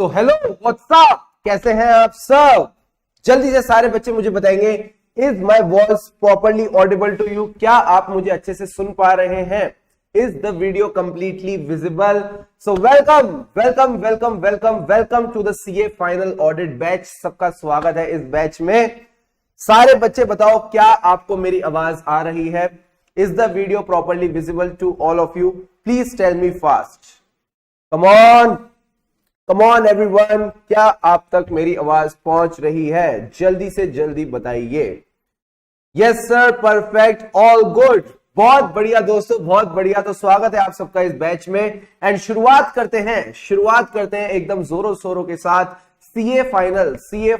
तो hello what's up, कैसे हैं आप सब? जल्दी से सारे बच्चे मुझे बताएंगे, is my voice properly audible to you? क्या आप मुझे अच्छे से सुन पा रहे हैं? Is the video completely visible? So welcome welcome welcome welcome welcome to the CA final audit batch. सबका स्वागत है इस बैच में। सारे बच्चे बताओ, क्या आपको मेरी आवाज आ रही है? Is the video properly visible to all of you? Please tell me fast. Come on everyone, क्या आप तक मेरी आवाज पहुंच रही है? जल्दी से जल्दी बताइए। Yes sir, perfect, all good, बहुत बढ़िया दोस्तों, बहुत बढ़िया। तो स्वागत है आप सबका इस बैच में एंड शुरुआत करते हैं एकदम जोरों शोरों के साथ सीए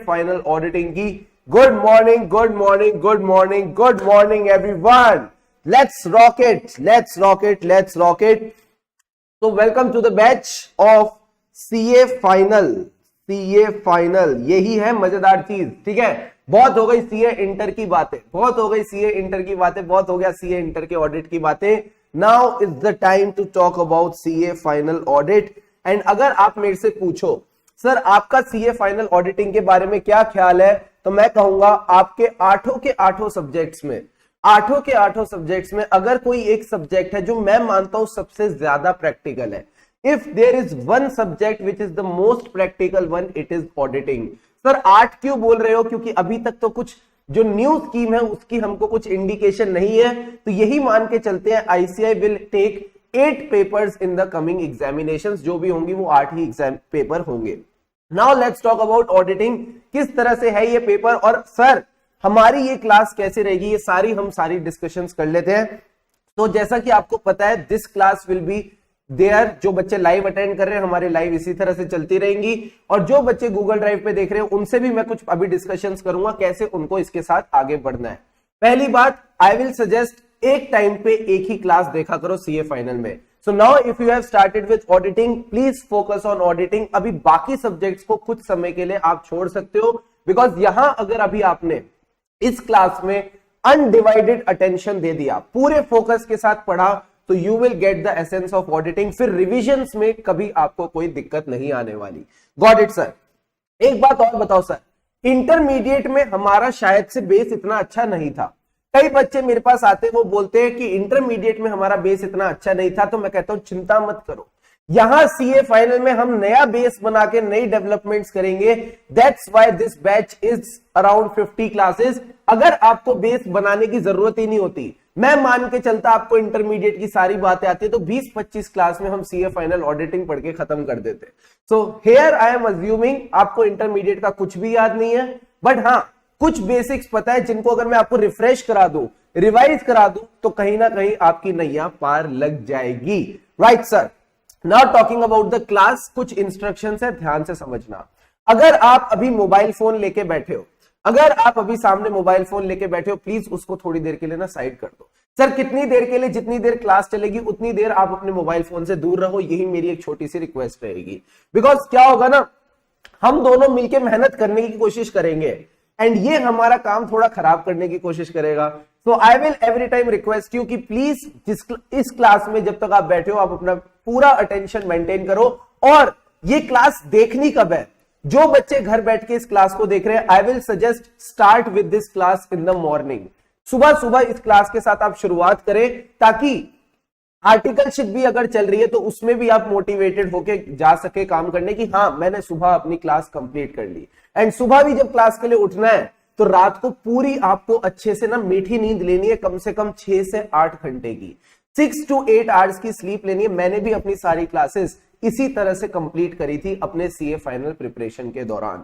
फाइनल ऑडिटिंग की। Good morning good morning good morning good morning everyone. Let's rock it, let's rock it, let's rock it. तो welcome to the batch of CA final. यही है मजेदार चीज, ठीक है। बहुत हो गई सीए इंटर की बातें, बहुत हो गई सीए इंटर की बातें, बहुत हो गया सीए इंटर के ऑडिट की बातें। Now is the time to talk about CA final audit. And अगर आप मेरे से पूछो सर आपका सीए फाइनल ऑडिटिंग के बारे में क्या ख्याल है, तो मैं कहूंगा आपके आठों के आठों सब्जेक्ट्स में अगर कोई एक सब्जेक्ट है जो मैं मानता हूं सबसे ज्यादा प्रैक्टिकल है, if there is one subject which is the most practical one, it is auditing। Sir 8 क्यों बोल रहे हो? क्योंकि अभी तक तो कुछ जो न्यू स्कीम है उसकी हमको कुछ इंडिकेशन नहीं है, तो यही मान के चलते हैं ICI will take 8 papers in the coming examinations. जो भी होंगी वो 8 ही एग्जाम पेपर होंगे। Now let's talk about auditing. किस तरह से है ये पेपर, और सर हमारी ये क्लास कैसे रहेगी, ये हम सारी डिस्कशंस कर लेते हैं। तो जैसा कि आपको पता है, this class will be there. जो बच्चे लाइव अटेंड कर रहे हैं, हमारे लाइव इसी तरह से चलती रहेंगी, और जो बच्चे गूगल ड्राइव पे देख रहे हैं उनसे भी मैं कुछ अभी डिस्कशंस करूंगा कैसे उनको इसके साथ आगे बढ़ना है। पहली बात, आई विल सजेस्ट एक टाइम पे एक ही क्लास देखा करो सीए फाइनल में। So now if you have started with auditing, please focus on auditing. अभी बाकी सब्जेक्ट्स को कुछ समय के लिए आप छोड़ सकते हो, बिकॉज यहां अगर अभी आपने इस क्लास में अनडिवाइडेड अटेंशन दे दिया, पूरे फोकस के साथ पढ़ा, तो you will get the essence of auditing. फिर रिविजन्स में कभी आपको कोई दिक्कत नहीं आने वाली। Got it sir? एक बात और बताओ सर, इंटरमीडिएट में हमारा शायद से बेस इतना अच्छा नहीं था। कई बच्चे मेरे पास आते, वो बोलते हैं कि इंटरमीडिएट में हमारा बेस इतना अच्छा नहीं था। तो मैं कहता हूं चिंता मत करो, यहां सीए फाइनल में हम नया बेस बना के नई डेवलपमेंट्स करेंगे। That's why this batch is around 50 classes. अगर आपको बेस बनाने की जरूरत ही नहीं होती, मैं मान के चलता आपको इंटरमीडिएट की सारी बातें आती है, तो 20-25 क्लास में हम सीए फाइनल ऑडिटिंग पढ़ के खत्म कर देते। So here I am assuming आपको इंटरमीडिएट का कुछ भी याद नहीं है, बट हाँ कुछ बेसिक्स पता है, जिनको अगर मैं आपको रिफ्रेश करा दूं, रिवाइज करा दूं, तो कहीं ना कहीं आपकी नैया पार लग जाएगी। Right sir? Now talking about the class, कुछ इंस्ट्रक्शंस है, ध्यान से समझना। अगर आप अभी मोबाइल फोन लेके बैठे हो, अगर आप अभी सामने मोबाइल फोन लेके बैठे हो, प्लीज उसको थोड़ी देर के लिए ना साइड कर दो। सर कितनी देर के लिए? जितनी देर क्लास चलेगी उतनी देर आप अपने मोबाइल फोन से दूर रहो, यही मेरी एक छोटी सी रिक्वेस्ट रहेगी। बिकॉज क्या होगा ना, हम दोनों मिलकर मेहनत करने की कोशिश करेंगे एंड ये हमारा काम थोड़ा खराब करने की कोशिश करेगा। So I will every time request you कि प्लीज इस क्लास में जब तक आप बैठे हो, आप अपना पूरा अटेंशन मेंटेन करो। और ये क्लास देखनी कब है? जो बच्चे घर बैठ के इस क्लास को देख रहे हैं, I will suggest start with this class in the morning. सुबह सुबह इस क्लास के साथ आप शुरुआत करें, ताकि आर्टिकलशिप भी अगर चल रही है तो उसमें भी आप मोटिवेटेड होके जा सके काम करने की, हाँ मैंने सुबह अपनी क्लास कंप्लीट कर ली। एंड सुबह भी जब क्लास के लिए उठना है, तो रात को पूरी आपको अच्छे से ना मीठी नींद लेनी है, कम से कम 6 से 8 घंटे की, 6 to 8 आवर्स की स्लीप लेनी है। मैंने भी अपनी सारी क्लासेस इसी तरह से कंप्लीट करी थी अपने सीए फाइनल प्रिपरेशन के दौरान।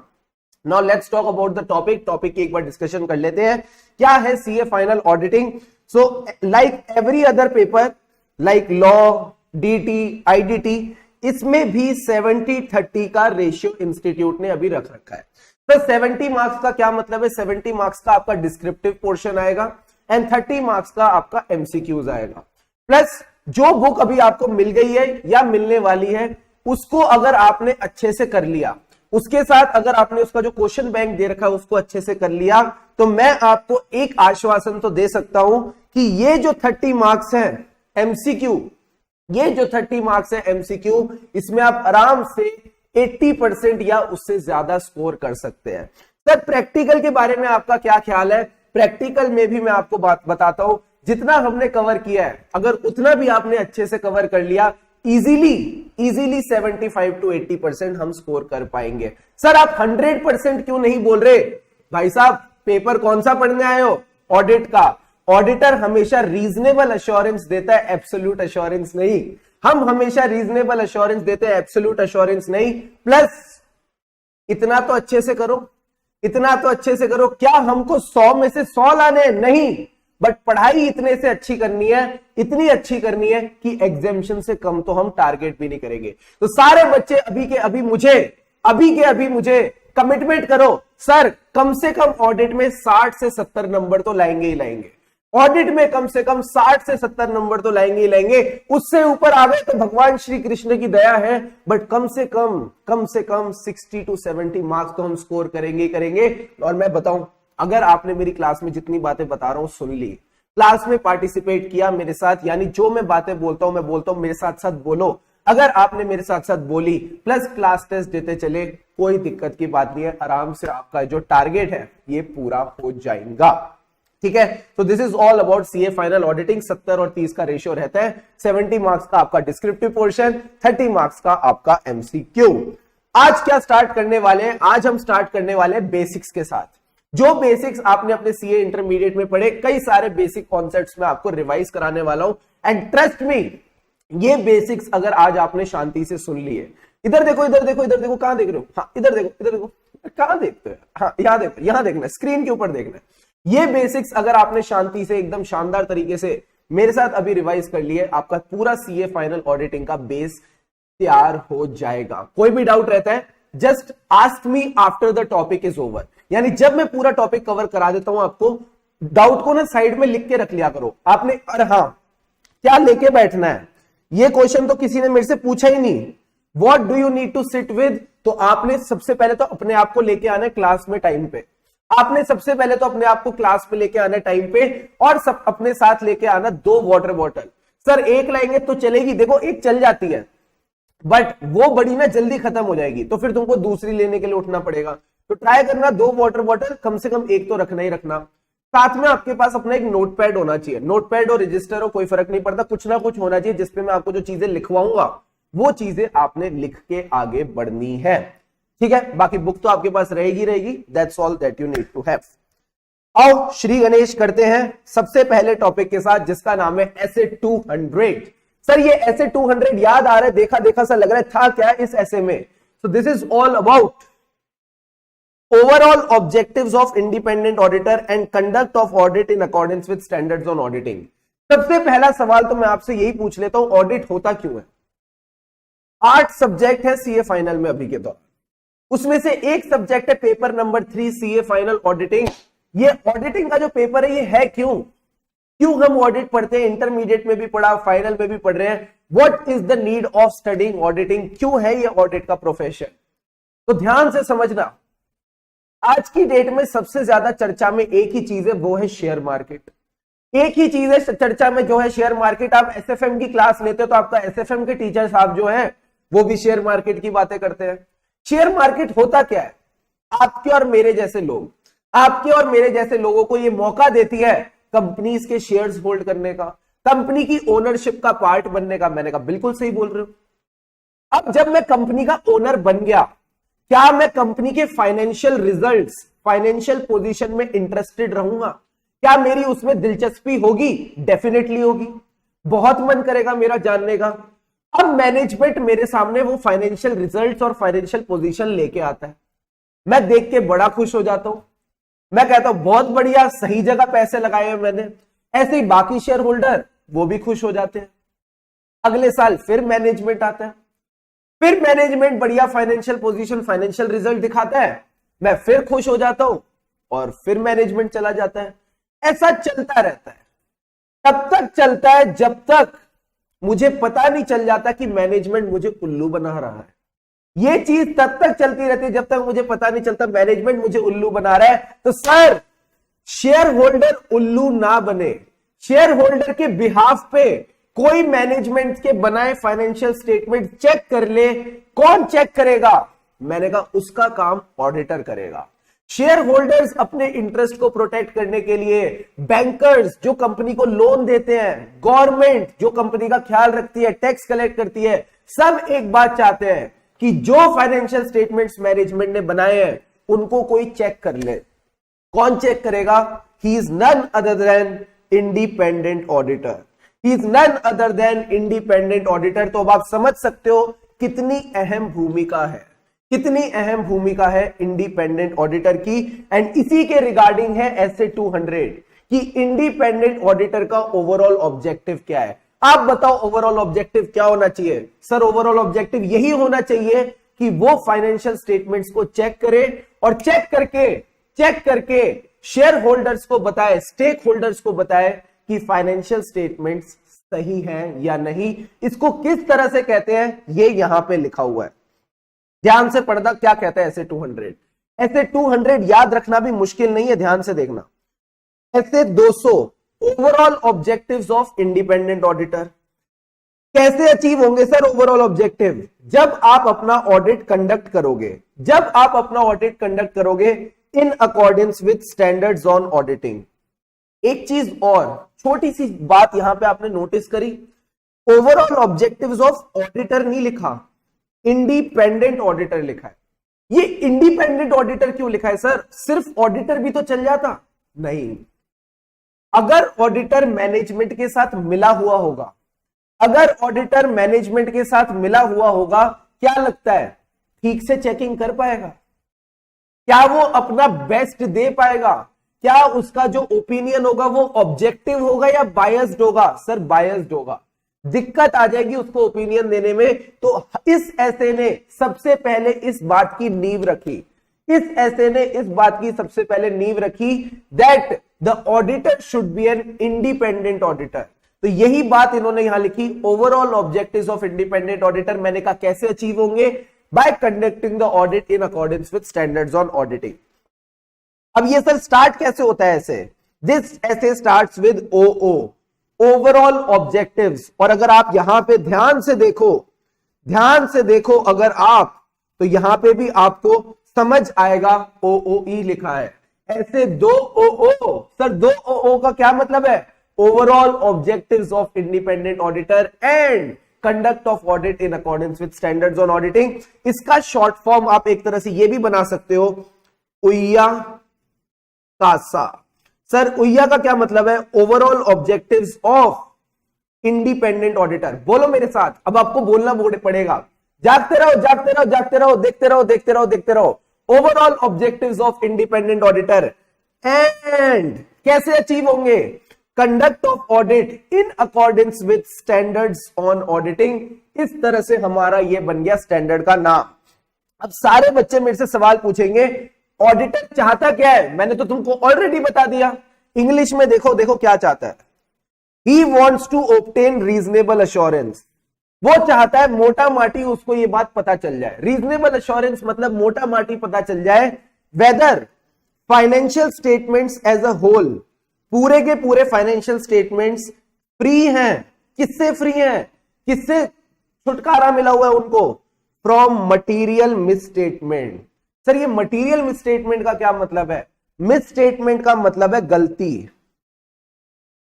Now let's talk about the topic की एक बार डिस्कशन कर लेते हैं। क्या है CA final auditing? So like every other paper, like law, DT, IDT, इसमें भी 70-30 का रेशियो इंस्टीट्यूट ने अभी रख रखा है। तो 70 मार्क्स का क्या मतलब है? 70 मार्क्स का आपका डिस्क्रिप्टिव पोर्शन आएगा एंड 30 मार्क्स का आपका एमसीक्यूज आएगा। प्लस जो बुक अभी आपको मिल गई है या मिलने वाली है, उसको अगर आपने अच्छे से कर लिया, उसके साथ अगर आपने उसका जो क्वेश्चन बैंक दे रखा है उसको अच्छे से कर लिया, तो मैं आपको एक आश्वासन तो दे सकता हूं कि ये जो 30 मार्क्स हैं एमसीक्यू, ये जो 30 मार्क्स है एमसीक्यू, इसमें आप आराम से 80% या उससे ज्यादा स्कोर कर सकते हैं। सर प्रैक्टिकल के बारे में आपका क्या ख्याल है? प्रैक्टिकल में भी मैं आपको बात बताता हूं, जितना हमने कवर किया है अगर उतना भी आपने अच्छे से कवर कर लिया, इजीली 75 to 80% हम स्कोर कर पाएंगे। सर आप 100% क्यों नहीं बोल रहे? भाई साहब पेपर कौन सा पढ़ने आए हो? ऑडिट का। ऑडिटर हमेशा रीजनेबल अश्योरेंस देता है, एब्सोल्यूट अश्योरेंस नहीं। हम हमेशा रीजनेबल अश्योरेंस देते हैं, एब्सोल्यूट अश्योरेंस नहीं। प्लस इतना तो अच्छे से करो, इतना तो अच्छे से करो। क्या हमको 100 में से 100 लाने? नहीं, बट पढ़ाई इतने से अच्छी करनी है, इतनी अच्छी करनी है कि एग्जामिनेशन से कम तो हम टारगेट भी नहीं करेंगे। तो सारे बच्चे अभी के अभी मुझे कमिटमेंट करो, सर कम से कम ऑडिट में 60 से 70 नंबर तो लाएंगे ही लाएंगे। ऑडिट में कम से कम 60 से 70 नंबर तो लाएंगे ही लाएंगे। उससे ऊपर आ गए तो भगवान श्री कृष्ण की दया है, बट कम से कम 60 to 70 मार्क्स तो हम स्कोर करेंगे ही करेंगे। और मैं बताऊं, अगर आपने मेरी क्लास में जितनी बातें बता रहा हूं सुन ली, क्लास में पार्टिसिपेट किया मेरे साथ, यानी जो मैं बातें बोलता हूं मैं बोलता हूं, मेरे साथ साथ बोलो। अगर आपने मेरे साथ साथ बोली प्लस क्लास टेस्ट देते चले, कोई दिक्कत की बात नहीं है, आराम से आपका जो टारगेट है ये पूरा हो जाएगा। ठीक है, तो this is all about CA final auditing. 70 और 30 का रेशियो रहता है। 70 मार्क्स का आपका डिस्क्रिप्टिव पोर्शन, 30 मार्क्स का आपका एमसीक्यू। आज क्या स्टार्ट करने वाले हैं? आज हम स्टार्ट करने वाले हैं बेसिक्स के साथ। जो बेसिक्स आपने अपने सीए इंटरमीडिएट में पढ़े, कई सारे बेसिक कॉन्सेप्ट्स में आपको रिवाइज कराने वाला हूं। एंड ट्रस्ट मी, ये बेसिक्स अगर आज आपने शांति से सुन लिए, इधर देखो इधर देखो इधर देखो, कहां देख रहे हो? हाँ इधर देखो इधर देखो, कहां देखते हो? हाँ यहां देखो, यहां देखना, स्क्रीन के ऊपर देखना। ये बेसिक्स अगर आपने शांति से एकदम शानदार तरीके से मेरे साथ अभी रिवाइज कर लिए, आपका पूरा सीए फाइनल ऑडिटिंग का बेस तैयार हो जाएगा। कोई भी डाउट रहता है just ask me after the topic is over, यानी जब मैं पूरा टॉपिक कवर करा देता हूं आपको, डाउट को ना साइड में लिख के रख लिया करो आपने। अरे हाँ, क्या लेके बैठना है? ये क्वेश्चन तो किसी ने मेरे से पूछा ही नहीं। What do you need to sit with? तो आपने सबसे पहले तो अपने आप को लेके आना है क्लास में टाइम पे। आपने सबसे पहले तो अपने आप को क्लास में लेके आना है टाइम पे, और सब अपने साथ लेके आना 2 वाटर बॉटल। सर एक लाएंगे तो चलेगी, देखो एक चल जाती है, बट वो बड़ी ना जल्दी खत्म हो जाएगी, तो फिर तुमको दूसरी लेने के लिए उठना पड़ेगा। तो ट्राई करना 2 वाटर बॉटल कम से कम एक तो रखना ही रखना। साथ में आपके पास अपना एक नोटपैड होना चाहिए। नोटपैड और रजिस्टर हो, कोई फर्क नहीं पड़ता, कुछ ना कुछ होना चाहिए जिसपे मैं आपको जो चीजें लिखवाऊंगा वो चीजें आपने लिख के आगे बढ़नी है। ठीक है, बाकी बुक तो आपके पास रहेगी। That's all that you need to have. आओ श्री गणेश करते हैं सबसे पहले टॉपिक के साथ, जिसका नाम है ऐसे 200। सर ये ऐसे 200 याद आ रहा है, देखा देखा सा लग रहा है, था क्या इस ऐसे में? सो this is all about overall objectives of independent auditor and conduct of audit in accordance with standards on auditing. सबसे पहला सवाल तो मैं आपसे यही पूछ लेता हूं, ऑडिट होता क्यों है? 8 सब्जेक्ट है सीए फाइनल में अभी के दौरान, उसमें से एक सब्जेक्ट है paper number 3 CA final auditing. ये ऑडिटिंग का जो पेपर है ये है क्यों हम ऑडिट पढ़ते हैं? इंटरमीडिएट में भी पढ़ा, फाइनल में भी पढ़ रहे हैं। What is the need of studying auditing? क्यों है ये ऑडिट का प्रोफेशन? तो ध्यान से समझना, आज की डेट में सबसे ज्यादा चर्चा में एक ही चीज है, वो है शेयर मार्केट। एक ही चीज है चर्चा में, जो है शेयर मार्केट। आप एसएफएम की क्लास लेते हो तो आपका एसएफएम के टीचर साहब जो है वो भी शेयर मार्केट की बातें करते हैं। शेयर मार्केट होता क्या है? आपके और मेरे जैसे लोग, आपके और मेरे जैसे लोगों को ये मौका देती है कंपनीज के शेयर्स होल्ड करने का, कंपनी की ओनरशिप का पार्ट बनने का। मैंने कहा बिल्कुल सही बोल रहे हो। अब जब मैं कंपनी का ओनर बन गया, क्या मैं कंपनी के फाइनेंशियल रिजल्ट्स, फाइनेंशियल पोजीशन में इंटरेस्टेड रहूंगा? क्या मेरी उसमें दिलचस्पी होगी? डेफिनेटली होगी, बहुत मन करेगा मेरा जानने का। अब मैनेजमेंट मेरे सामने वो फाइनेंशियल रिजल्ट्स और फाइनेंशियल पोजीशन लेके आता है, मैं देख के बड़ा खुश हो जाता हूं। मैं कहता हूं बहुत बढ़िया, सही जगह पैसे लगाए हैं मैंने। ऐसे ही बाकी शेयर होल्डर वो भी खुश हो जाते हैं। अगले साल फिर मैनेजमेंट आता है, फिर मैनेजमेंट बढ़िया फाइनेंशियल पोजीशन, फाइनेंशियल रिजल्ट दिखाता है, मैं फिर खुश हो जाता हूं, और फिर मैनेजमेंट चला जाता है। ऐसा चलता रहता है। तब तक चलता है जब तक मुझे पता नहीं चल जाता कि मैनेजमेंट मुझे उल्लू बना रहा है। ये चीज तब तक चलती रहती है जब तक मुझे पता नहीं चलता मैनेजमेंट मुझे उल्लू बना रहा है। तो सर शेयर होल्डर उल्लू ना बने, शेयर होल्डर के बिहाफ पे कोई मैनेजमेंट के बनाए फाइनेंशियल स्टेटमेंट चेक कर ले, कौन चेक करेगा? मैंने कहा उसका काम ऑडिटर करेगा। शेयर होल्डर्स अपने इंटरेस्ट को प्रोटेक्ट करने के लिए, बैंकर्स जो कंपनी को लोन देते हैं, गवर्नमेंट जो कंपनी का ख्याल रखती है, टैक्स कलेक्ट करती है, सब एक बात चाहते हैं कि जो फाइनेंशियल स्टेटमेंट्स मैनेजमेंट ने बनाए हैं उनको कोई चेक कर ले। कौन चेक करेगा? He is none other than independent auditor. He is none other than independent auditor. तो अब आप समझ सकते हो कितनी अहम भूमिका है, कितनी अहम भूमिका है इंडिपेंडेंट ऑडिटर की। एंड इसी के रिगार्डिंग है एसए 200 कि इंडिपेंडेंट ऑडिटर का ओवरऑल ऑब्जेक्टिव क्या है। आप बताओ ओवरऑल ऑब्जेक्टिव क्या होना चाहिए? सर ओवरऑल ऑब्जेक्टिव यही होना चाहिए कि वो फाइनेंशियल स्टेटमेंट्स को चेक करे और चेक करके शेयर होल्डर्स को बताए, स्टेक होल्डर्स को बताए कि फाइनेंशियल स्टेटमेंट्स सही हैं या नहीं। इसको किस तरह से कहते हैं ये यहां पे लिखा हुआ है, ध्यान से पढ़ना क्या कहता है एसए 200। एसए 200 याद रखना भी मुश्किल नहीं है, ध्यान से देखना। SA 200 overall objectives of independent auditor. कैसे अचीव होंगे सर ओवरऑल ऑब्जेक्टिव? जब आप अपना ऑडिट कंडक्ट करोगे, in accordance with standards on auditing. एक चीज और छोटी सी बात यहां पे आपने नोटिस करी, ओवरऑल ऑब्जेक्टिव्स ऑफ ऑडिटर नहीं लिखा, इंडिपेंडेंट ऑडिटर लिखा है। ये इंडिपेंडेंट ऑडिटर क्यों लिखा है सर? सिर्फ ऑडिटर भी तो चल जाता? नहीं, अगर ऑडिटर मैनेजमेंट के साथ मिला हुआ होगा, क्या लगता है ठीक से चेकिंग कर पाएगा? क्या वो अपना बेस्ट दे पाएगा? क्या उसका जो ओपिनियन होगा वो ऑब्जेक्टिव होगा या बायस्ड होगा? सर बायस्ड होगा, दिक्कत आ जाएगी उसको ओपिनियन देने में। तो इस एसे ने सबसे पहले इस बात की नींव रखी, that the auditor should be an independent auditor. तो यही बात इन्होंने यहां लिखी, overall objectives of independent auditor. मैंने कहा कैसे अचीव होंगे? Bye conducting the audit in accordance with standards on auditing. अब ये सर स्टार्ट कैसे होता है ऐसे? दिस ऐसे starts with O O, overall objectives. और अगर आप यहां पे ध्यान से देखो अगर आप, तो यहां पे भी आपको समझ आएगा ओओई लिखा है। ऐसे दो ओओ, सर दो ओओ का क्या मतलब है? Overall objectives of independent auditor and conduct of audit in accordance with standards on auditing. इसका शॉर्ट फॉर्म आप एक तरह से ये भी बना सकते हो, उइया कासा। सर उइया का क्या मतलब है? Overall objectives of independent auditor. बोलो मेरे साथ, अब आपको बोलना पड़ेगा। जागते रहो, देखते रहो। Overall objectives of independent auditor and कैसे अचीव होंगे? Conduct of audit in accordance with standards on auditing. इस तरह से हमारा ये बन गया स्टैंडर्ड का नाम। अब सारे बच्चे मेरे से सवाल पूछेंगे, ऑडिटर चाहता क्या है? मैंने तो तुमको ऑलरेडी बता दिया। इंग्लिश में देखो क्या चाहता है। He wants to obtain reasonable assurance। वो चाहता है मोटा माटी उसको ये बात पता चल जाए। रीजनेबल अश्योरेंस मतलब मोटा माटी पता चल जाए whether financial statements as a whole, पूरे के पूरे फाइनेंशियल स्टेटमेंट्स फ्री हैं। किससे फ्री हैं? किससे छुटकारा मिला हुआ है उनको? From material misstatement. सर ये मटीरियल मिसस्टेटमेंट का क्या मतलब है? मिसस्टेटमेंट का मतलब है गलती।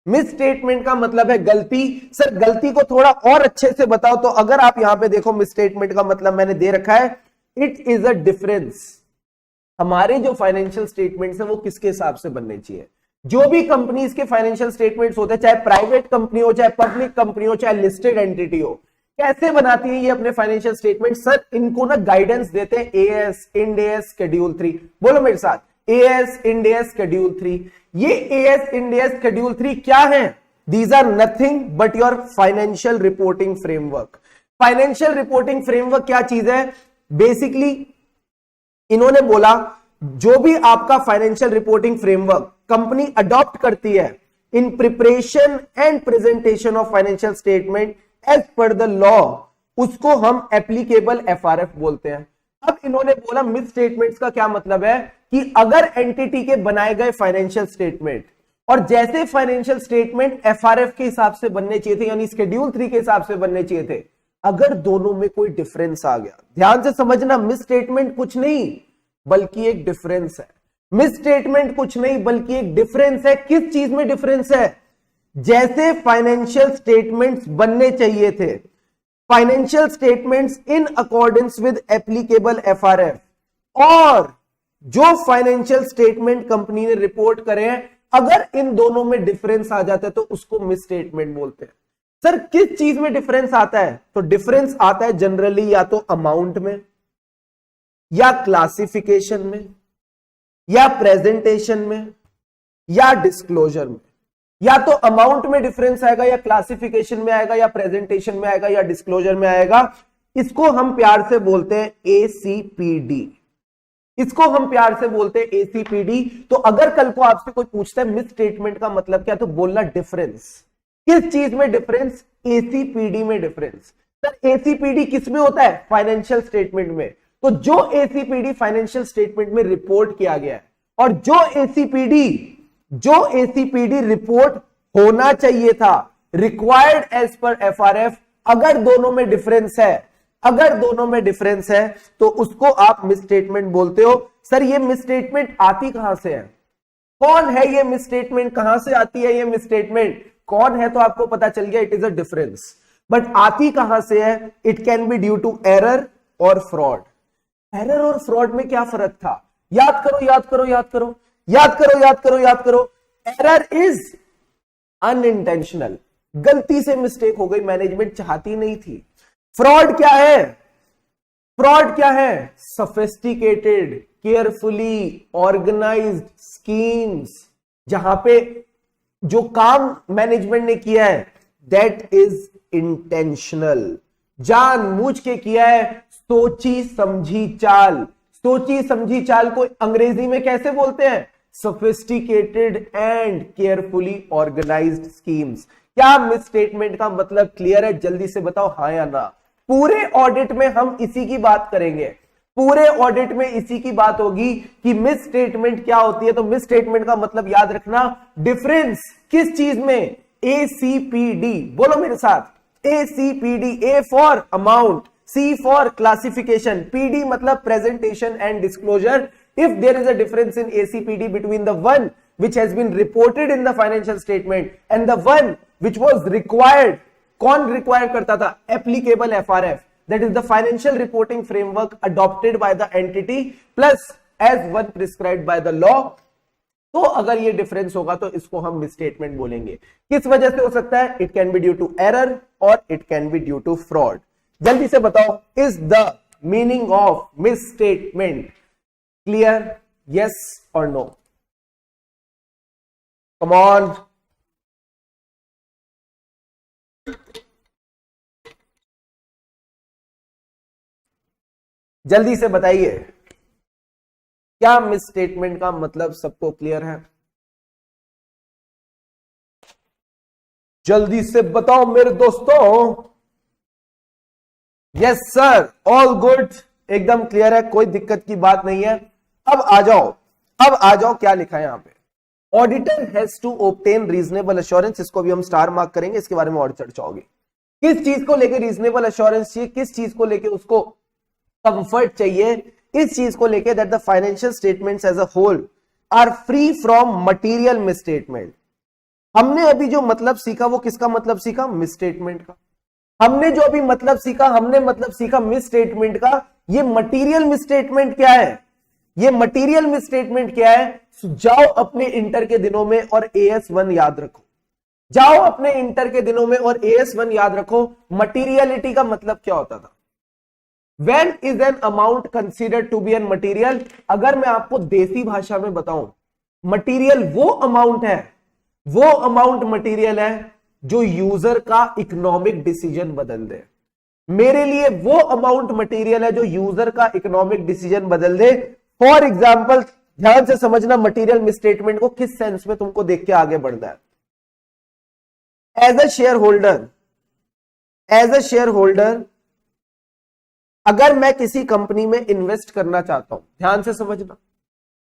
मिसस्टेटमेंट का मतलब है गलती। सर गलती को थोड़ा और अच्छे से बताओ तो अगर आप यहां पे देखो, मिसस्टेटमेंट का मतलब मैंने दे रखा है, इट इज अ डिफरेंस। हमारे जो फाइनेंशियल स्टेटमेंट्स हैं वो किसके हिसाब से बनने चाहिए? जो भी कंपनीज के फाइनेंशियल स्टेटमेंट्स होते हैं, चाहे प्राइवेट कंपनी हो, चाहे पब्लिक कंपनी हो, चाहे लिस्टेड एंटिटी हो, कैसे बनाती है ये अपने फाइनेंशियल स्टेटमेंट? सर इनको ना गाइडेंस देते हैं एएस, इंड एएस शेड्यूल 3। बोलो मेरे साथ, एएस, इंड एएस शेड्यूल 3। ये एएस, इंड एएस शेड्यूल 3 क्या है? These are nothing but your financial reporting framework. Financial reporting framework क्या चीज है? बेसिकली इन्होंने बोला जो भी आपका financial reporting framework company adopt करती है in preparation and presentation of financial statement as per the law, उसको हम एप्लीकेबल एफआरएफ बोलते हैं। अब इन्होंने बोला मिस स्टेटमेंट्स का क्या मतलब है कि अगर एंटिटी के बनाए गए फाइनेंशियल स्टेटमेंट और जैसे फाइनेंशियल स्टेटमेंट एफआरएफ के हिसाब से बनने चाहिए थे, यानी शेड्यूल 3 के हिसाब से बनने चाहिए थे, अगर दोनों में कोई डिफरेंस आ गया, ध्यान से समझना, मिस स्टेटमेंट कुछ नहीं बल्कि एक डिफरेंस है। मिस स्टेटमेंट कुछ नहीं बल्कि एक डिफरेंस है। किस चीज में डिफरेंस है? जैसे फाइनेंशियल स्टेटमेंट्स बनने चाहिए थे, financial statements in accordance with applicable FRF, और जो फाइनेंशियल स्टेटमेंट कंपनी ने रिपोर्ट करे हैं, अगर इन दोनों में डिफरेंस आ जाता है तो उसको मिस स्टेटमेंट बोलते हैं। सर किस चीज में डिफरेंस आता है? तो डिफरेंस आता है जनरली या तो अमाउंट में, या क्लासिफिकेशन में, या प्रेजेंटेशन में, या डिस्क्लोजर में। या तो अमाउंट में डिफरेंस आएगा, या क्लासिफिकेशन में आएगा, या प्रेजेंटेशन में आएगा, या डिस्क्लोजर में आएगा। इसको हम प्यार से बोलते हैं एसीपीडी। इसको हम प्यार से बोलते हैं एसीपीडी। तो अगर कल को आपसे कोई पूछता है मिस स्टेटमेंट का मतलब क्या, तो बोलना डिफरेंस। किस चीज में डिफरेंस? एसीपीडी में डिफरेंस। सर एसीपीडी किस में होता है? फाइनेंशियल स्टेटमेंट में। तो जो एसीपीडी फाइनेंशियल स्टेटमेंट में रिपोर्ट किया गया है, और जो एसीपीडी रिपोर्ट होना चाहिए था, रिक्वायर्ड एज पर एफआरएफ, अगर दोनों में डिफरेंस है, तो उसको आप मिस स्टेटमेंट बोलते हो। सर ये मिस स्टेटमेंट आती कहां से है? कौन है ये मिस स्टेटमेंट? कहां से आती है ये मिस स्टेटमेंट? कौन है? तो आपको पता चल गया, it is a difference. But आती कहां से है? It can be due to error और फ्रॉड। एरर और फ्रॉड में क्या फर्क था? याद करो। एरर इज अनइंटेंशनल, गलती से मिस्टेक हो गई, मैनेजमेंट चाहती नहीं थी। फ्रॉड क्या है? सोफिस्टिकेटेड, केयरफुली ऑर्गेनाइज्ड स्कीम्स, जहां पे जो काम मैनेजमेंट ने किया है दैट इज इंटेंशनल, जानबूझ के किया है, सोची समझी चाल। सोची समझी चाल को अंग्रेजी में कैसे बोलते हैं? Sophisticated and carefully organised schemes. क्या मिस स्टेटमेंट का मतलब क्लियर है? जल्दी से बताओ हाँ या ना। पूरे ऑडिट में हम इसी की बात करेंगे, पूरे ऑडिट में इसी की बात होगी कि मिस स्टेटमेंट क्या होती है। तो मिस स्टेटमेंट का मतलब याद रखना, डिफरेंस किस चीज में? एसीपीडी। बोलो मेरे साथ, ACPD. A for amount, C for classification, PD मतलब presentation and disclosure. If there is a difference in ACPD between the one which has been reported in the financial statement and the one which was required, कौन require करता था? Applicable FRF, that is the financial reporting framework adopted by the entity plus as one prescribed by the law. तो अगर ये difference होगा तो इसको हम मिसस्टेटमेंट बोलेंगे। किस वजह से हो सकता है? It can be due to error और it can be due to fraud. जल्दी से बताओ, is the meaning of misstatement clear? Yes or no? Come on. जल्दी से बताइए, क्या मिस स्टेटमेंट का मतलब सबको क्लियर है? जल्दी से बताओ मेरे दोस्तों। यस सर, ऑल गुड, एकदम क्लियर है, कोई दिक्कत की बात नहीं है। अब आ जाओ क्या लिखा है यहां पे? Auditor has to obtain reasonable assurance. इसको भी हम स्टार मार्क करेंगे, इसके बारे में और चर्चा होगी। किस चीज को लेके रीजनेबल एश्योरेंस चाहिए? किस चीज को लेके उसको कंफर्ट चाहिए? इस चीज को लेके that the financial statements as a whole are free from material misstatement. हमने अभी जो मतलब सीखा वो किसका मतलब सीखा? मिसस्टेटमेंट का। हमने जो अभी मतलब सीखा मिस स्टेटमेंट का। ये मटीरियल मिसस्टेटमेंट क्या है? जाओ अपने इंटर के दिनों में और AS1 याद रखो। मटीरियलिटी का मतलब क्या होता था? When is an amount considered to be an material? अगर मैं आपको देसी भाषा में बताऊं, मटीरियल वो अमाउंट मटीरियल है जो यूजर का इकोनॉमिक डिसीजन बदल दे। मेरे लिए वो अमाउंट मटेरियल है जो यूजर का इकोनॉमिक डिसीजन बदल दे। फॉर एग्जाम्पल, ध्यान से समझना मटेरियल मिसस्टेटमेंट को किस सेंस में तुमको देख के आगे बढ़ना है। एज अ शेयर होल्डर अगर मैं किसी कंपनी में इन्वेस्ट करना चाहता हूं, ध्यान से समझना,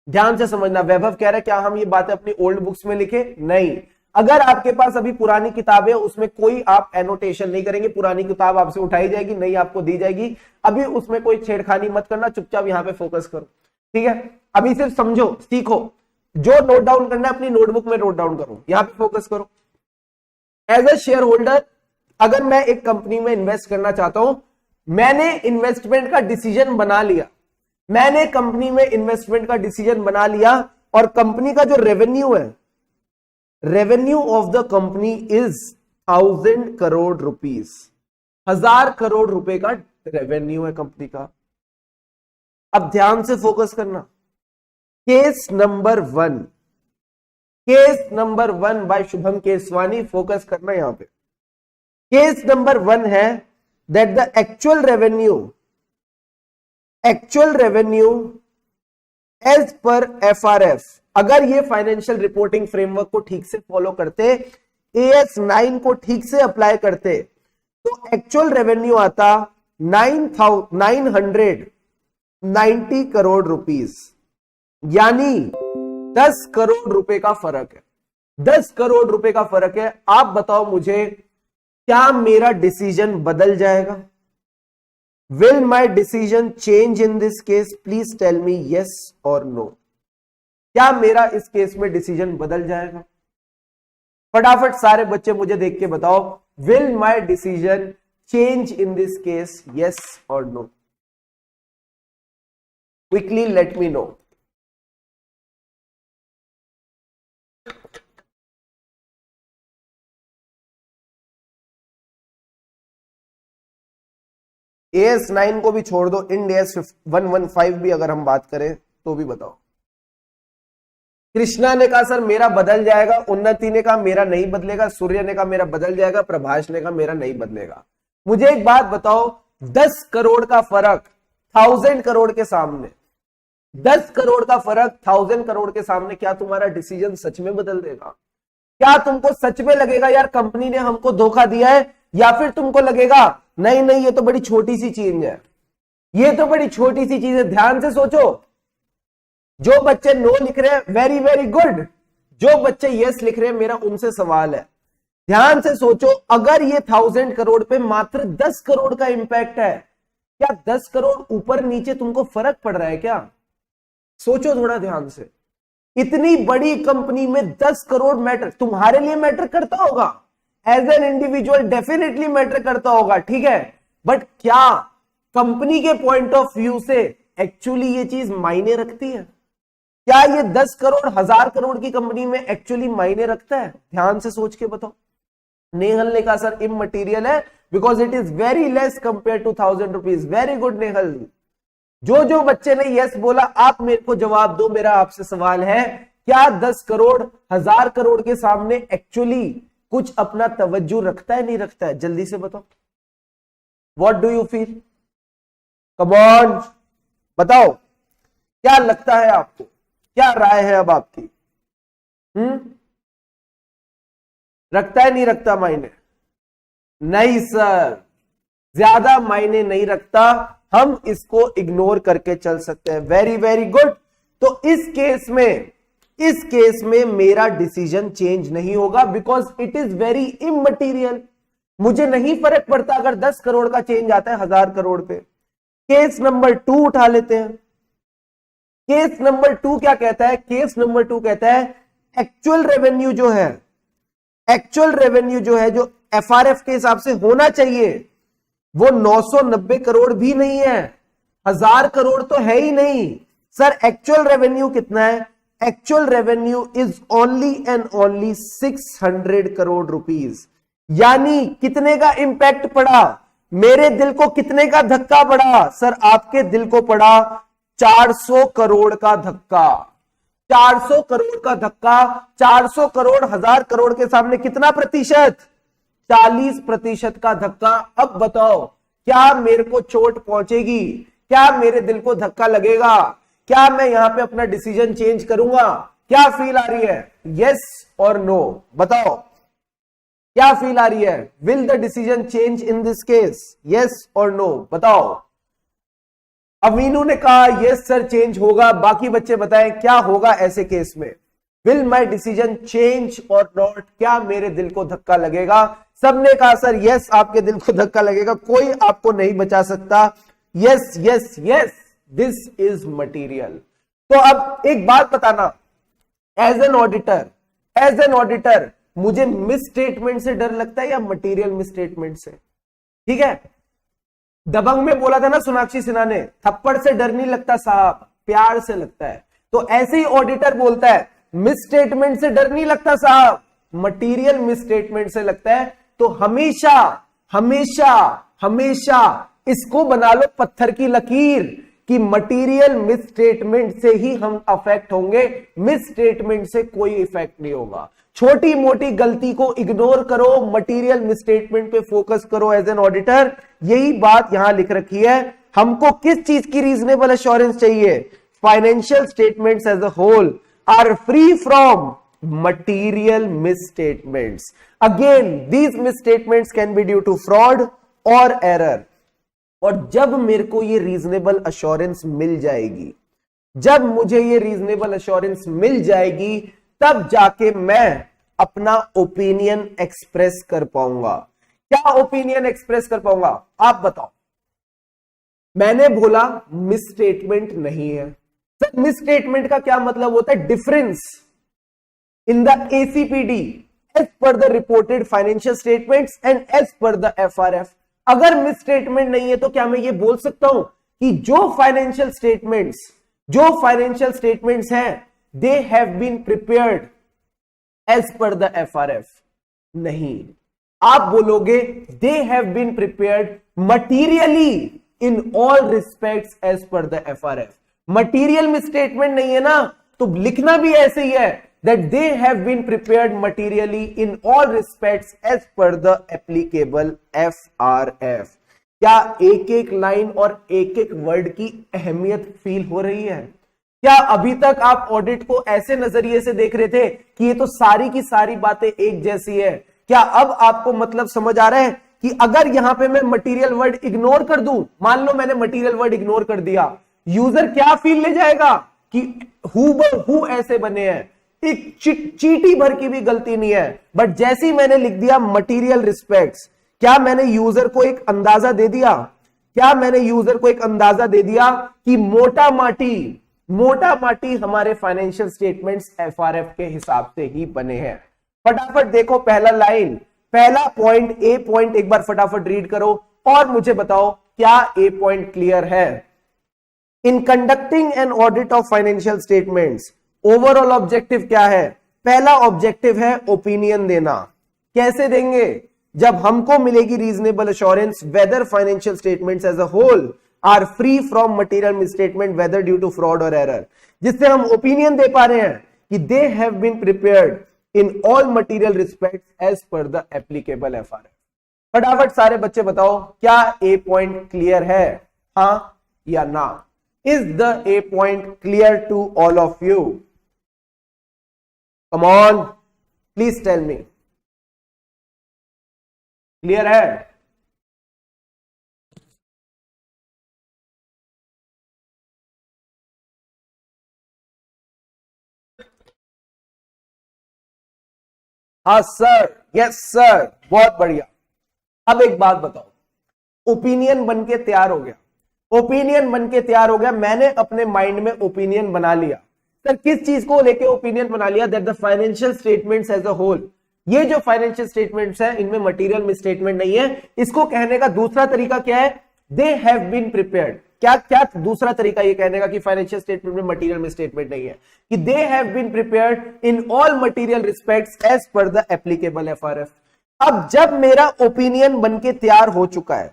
ध्यान से समझना। वैभव कह रहा है क्या हम ये बातें अपनी ओल्ड बुक्स में लिखे? नहीं। अगर आपके पास अभी पुरानी किताबें उसमें कोई आप एनोटेशन नहीं करेंगे, पुरानी किताब आपसे उठाई जाएगी, नई आपको दी जाएगी, अभी उसमें कोई छेड़खानी मत करना, चुपचाप यहां पे फोकस करो, ठीक है? अभी सिर्फ समझो, सीखो, जो नोट डाउन करना है अपनी नोटबुक में नोट डाउन करो, यहां पे फोकस करो। एज ए शेयर होल्डर अगर मैं एक कंपनी में इन्वेस्ट करना चाहता हूं, मैंने इन्वेस्टमेंट का डिसीजन बना लिया, मैंने कंपनी में इन्वेस्टमेंट का डिसीजन बना लिया, और कंपनी का जो रेवेन्यू है, revenue of the company is 1000 crore rupees, 1000 crore रुपए का रेवेन्यू है कंपनी का। अब ध्यान से फोकस करना। Case number 1, case number 1 by Shubham Keswani, focus करना यहां पे। केस नंबर 1 है that the actual revenue as per FRF, अगर ये फाइनेंशियल रिपोर्टिंग फ्रेमवर्क को ठीक से फॉलो करते, AS 9 को ठीक से अप्लाई करते, तो एक्चुअल रेवेन्यू आता 990 करोड़ रुपीस, यानी 10 करोड़ रुपए का फर्क है, 10 करोड़ रुपए का फर्क है। आप बताओ मुझे, क्या मेरा डिसीजन बदल जाएगा? Will my decision change in this case? Please tell me yes और नो। क्या मेरा इस केस में डिसीजन बदल जाएगा? फटाफट सारे बच्चे मुझे देख के बताओ, will my decision change in this case, yes और no? Quickly let me know. AS 9 को भी छोड़ दो, इंड AS 115 भी अगर हम बात करें तो भी बताओ। कृष्णा ने कहा सर मेरा बदल जाएगा, उन्नति ने कहा मेरा नहीं बदलेगा, सूर्य ने कहा मेरा बदल जाएगा, प्रभाष ने कहा मेरा नहीं बदलेगा। मुझे एक बात बताओ, 10 करोड़ का फर्क 1000 करोड़ के सामने, 10 करोड़ का फर्क 1000 करोड़ के सामने, क्या तुम्हारा डिसीजन सच में बदल देगा? क्या तुमको सच में लगेगा यार कंपनी ने हमको धोखा दिया है, या फिर तुमको लगेगा नहीं नहीं ये तो बड़ी छोटी सी चीज है, ये तो बड़ी छोटी सी चीज है? ध्यान से सोचो। जो बच्चे नो लिख रहे हैं वेरी वेरी गुड, जो बच्चे यस लिख रहे हैं मेरा उनसे सवाल है, ध्यान से सोचो। अगर ये 1000 करोड़ पे मात्र 10 करोड़ का इंपैक्ट है, क्या 10 करोड़ ऊपर नीचे तुमको फर्क पड़ रहा है क्या? सोचो थोड़ा ध्यान से। इतनी बड़ी कंपनी में 10 करोड़ मैटर तुम्हारे लिए मैटर करता होगा, as an individual definitely matter करता होगा, ठीक है, बट क्या कंपनी के पॉइंट ऑफ व्यू से एक्चुअली ये चीज मायने रखती है? क्या ये 10 करोड़ 1000 करोड़ की कंपनी में एक्चुअली मायने रखता है? ध्यान से सोच के बताओ। नेहल ने कहा सर इममटीरियल है because it is very less compare to 1000 rupees. Very good Nehal. जो बच्चे ने यस बोला आप मेरे को जवाब दो। मेरा आपसे सवाल है, क्या 10 करोड़ 1000 करोड़ के सामने एक्चुअली कुछ अपना तवज्जो रखता है, नहीं रखता है? जल्दी से बताओ। What do you feel? Come on बताओ, क्या लगता है आपको? क्या राय है अब आपकी? रखता है नहीं रखता मायने? नहीं सर, ज्यादा मायने नहीं रखता, हम इसको इग्नोर करके चल सकते हैं। Very very good. तो इस केस में मेरा डिसीजन चेंज नहीं होगा बिकॉज इट इज वेरी इममटीरियल। मुझे नहीं फर्क पड़ता अगर 10 करोड़ का चेंज आता है 1000 करोड़ पे। केस नंबर 2 उठा लेते हैं। केस नंबर 2 क्या कहता है? केस नंबर 2 कहता है एक्चुअल रेवेन्यू जो है, जो एफआरएफ के हिसाब से होना चाहिए, वो 990 करोड़ भी नहीं है, 1000 करोड़ तो है ही नहीं। सर एक्चुअल रेवेन्यू कितना है? Actual revenue is only and only 600 crore rupees. यानी कितने का इंपैक्ट पड़ा? मेरे दिल को कितने का धक्का पड़ा? सर आपके दिल को पड़ा 400 करोड़ का धक्का। 400 करोड़ का धक्का। 400 करोड़ 1000 करोड़ के सामने कितना प्रतिशत? 40% का धक्का। अब बताओ, क्या मेरे को चोट पहुंचेगी? क्या मेरे दिल को धक्का लगेगा? क्या मैं यहां पे अपना डिसीजन चेंज करूंगा? क्या फील आ रही है? यस और नो बताओ, क्या फील आ रही है? Will the decision change in this case? Yes और नो बताओ। अमीनू ने कहा यस सर चेंज होगा, बाकी बच्चे बताएं क्या होगा ऐसे केस में। विल माई डिसीजन चेंज और नॉट, क्या मेरे दिल को धक्का लगेगा? सबने कहा सर यस आपके दिल को धक्का लगेगा, कोई आपको नहीं बचा सकता। Yes yes yes, this is material. तो अब एक बात बताना, एज एन ऑडिटर मुझे मिस स्टेटमेंट से डर लगता है या मटीरियल मिस स्टेटमेंट से? ठीक है, दबंग में बोला था ना सोनाक्षी सिन्हा ने, थप्पड़ से डर नहीं लगता साहब, प्यार से लगता है। तो ऐसे ही ऑडिटर बोलता है मिस स्टेटमेंट से डर नहीं लगता साहब, मटीरियल मिस स्टेटमेंट से लगता है। तो हमेशा हमेशा हमेशा इसको बना लो पत्थर की लकीर कि मटीरियल मिस स्टेटमेंट से ही हम अफेक्ट होंगे, मिस स्टेटमेंट से कोई इफेक्ट नहीं होगा। छोटी मोटी गलती को इग्नोर करो, मटीरियल मिस स्टेटमेंट पे फोकस करो एज एन ऑडिटर। यही बात यहां लिख रखी है। हमको किस चीज की रीजनेबल एश्योरेंस चाहिए? Financial statements as a whole are free from material misstatements. Again, these misstatements can be due to fraud or error. और जब मेरे को ये रीजनेबल अश्योरेंस मिल जाएगी, जब मुझे ये रीजनेबल अश्योरेंस मिल जाएगी, तब जाके मैं अपना ओपिनियन एक्सप्रेस कर पाऊंगा। क्या ओपिनियन एक्सप्रेस कर पाऊंगा आप बताओ? मैंने बोला मिस स्टेटमेंट नहीं है। सर मिस स्टेटमेंट का क्या मतलब होता है? Difference in the ACPD as per the reported financial statements and as per the FRF. अगर मिस स्टेटमेंट नहीं है तो क्या मैं ये बोल सकता हूं कि जो फाइनेंशियल स्टेटमेंट्स हैं they have been prepared as per the FRF? नहीं, आप बोलोगे they have been prepared materially in all respects as per the FRF। Material misstatement नहीं है ना, तो लिखना भी ऐसे ही है that they have been prepared materially in all respects as per the applicable FRF। क्या एक एक लाइन और एक एक वर्ड की अहमियत फील हो रही है? क्या अभी तक आप ऑडिट को ऐसे नजरिए से देख रहे थे कि ये तो सारी की सारी बातें एक जैसी है? क्या अब आपको मतलब समझ आ रहा है कि अगर यहां पे मैं मटीरियल वर्ड इग्नोर कर दूं, मान लो मैंने मटीरियल वर्ड इग्नोर कर दिया, यूजर क्या फील ले जाएगा कि हूबहू ऐसे बने हैं, एक चीटी भर की भी गलती नहीं है। बट जैसे ही मैंने लिख दिया मटीरियल रिस्पेक्ट्स, क्या मैंने यूजर को एक अंदाजा दे दिया? क्या मैंने यूजर को एक अंदाजा दे दिया कि मोटा माटी हमारे फाइनेंशियल स्टेटमेंट्स FRF के हिसाब से ही बने हैं? फटाफट देखो पहला लाइन, पहला पॉइंट, ए पॉइंट एक बार फटाफट रीड करो और मुझे बताओ क्या ए पॉइंट क्लियर है? In conducting an audit of financial statements, overall objective क्या है? पहला ऑब्जेक्टिव है ओपिनियन देना। कैसे देंगे? जब हमको मिलेगी reasonable assurance whether financial statements as a whole are free from material misstatement whether due to fraud और एरर, जिससे हम ओपिनियन दे पा रहे हैं कि they have been prepared in all material respects as per the applicable FRF। फटाफट सारे बच्चे बताओ क्या ए पॉइंट क्लियर है, हां या ना? Is the a point clear to all of you? Come on, please tell me. Clear है? हाँ सर, यस सर, बहुत बढ़िया। अब एक बात बताओ, ओपिनियन बनके तैयार हो गया, मैंने अपने माइंड में ओपिनियन बना लिया। सर किस चीज को लेके ओपिनियन बना लिया? That the financial statements as a whole, ये जो फाइनेंशियल स्टेटमेंट्स है इनमें मटीरियल मिसस्टेटमेंट नहीं है। इसको कहने का दूसरा तरीका क्या है? They have been prepared. क्या दूसरा तरीका ये कहने का कि फाइनेंशियल स्टेटमेंट में मटीरियल मिसस्टेटमेंट नहीं है? कि they have been prepared in all material respects as per the applicable FRF। अब जब मेरा ओपिनियन बनके तैयार हो चुका है,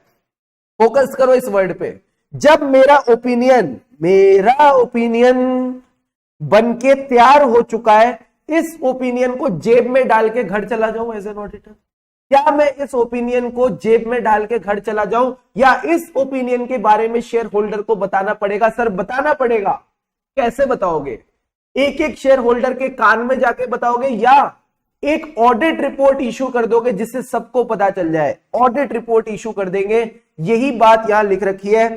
फोकस करो इस वर्ड पे, जब मेरा ओपिनियन बनके तैयार हो चुका है, इस ओपिनियन को जेब में डाल के घर चला जाऊं एज एन ऑडिटर? क्या मैं इस ओपिनियन को जेब में डाल के घर चला जाऊं या इस ओपिनियन के बारे में शेयर होल्डर को बताना पड़ेगा? सर बताना पड़ेगा। कैसे बताओगे? एक एक शेयर होल्डर के कान में जाके बताओगे या एक ऑडिट रिपोर्ट इशू कर दोगे जिससे सबको पता चल जाए? ऑडिट रिपोर्ट इशू कर देंगे। यही बात यहां लिख रखी है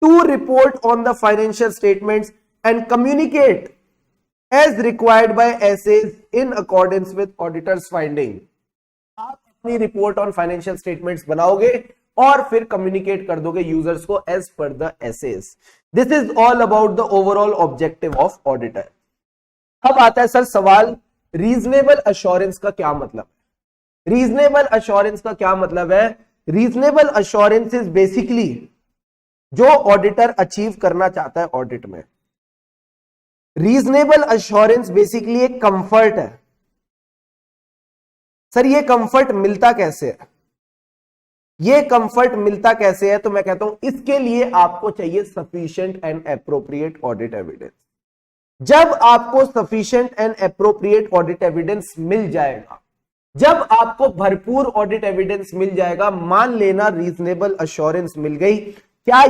to report on the financial statements and communicate as required by SAs in accordance with auditors finding. आप अपनी रिपोर्ट ऑन फाइनेंशियल स्टेटमेंट्स बनाओगे और फिर कम्युनिकेट कर दोगे यूजर्स को as per the assess. This is all about the overall objective of auditor. अब आता है सर सवाल, रीजनेबल अश्योरेंस का क्या मतलब है? रीजनेबल अश्योरेंस का क्या मतलब है? रीजनेबल अश्योरेंस इज बेसिकली जो ऑडिटर अचीव करना चाहता है ऑडिट में. रीजनेबल अश्योरेंस बेसिकली एक कंफर्ट है. सर ये कंफर्ट मिलता कैसे है? ये कंफर्ट मिलता कैसे है? तो मैं कहता हूं इसके लिए आपको चाहिए sufficient and appropriate audit evidence. जब आपको sufficient and appropriate audit evidence मिल जाएगा, जब आपको भरपूर ऑडिट एविडेंस मिल जाएगा, मान लेना रीजनेबल अश्योरेंस मिल गई. क्या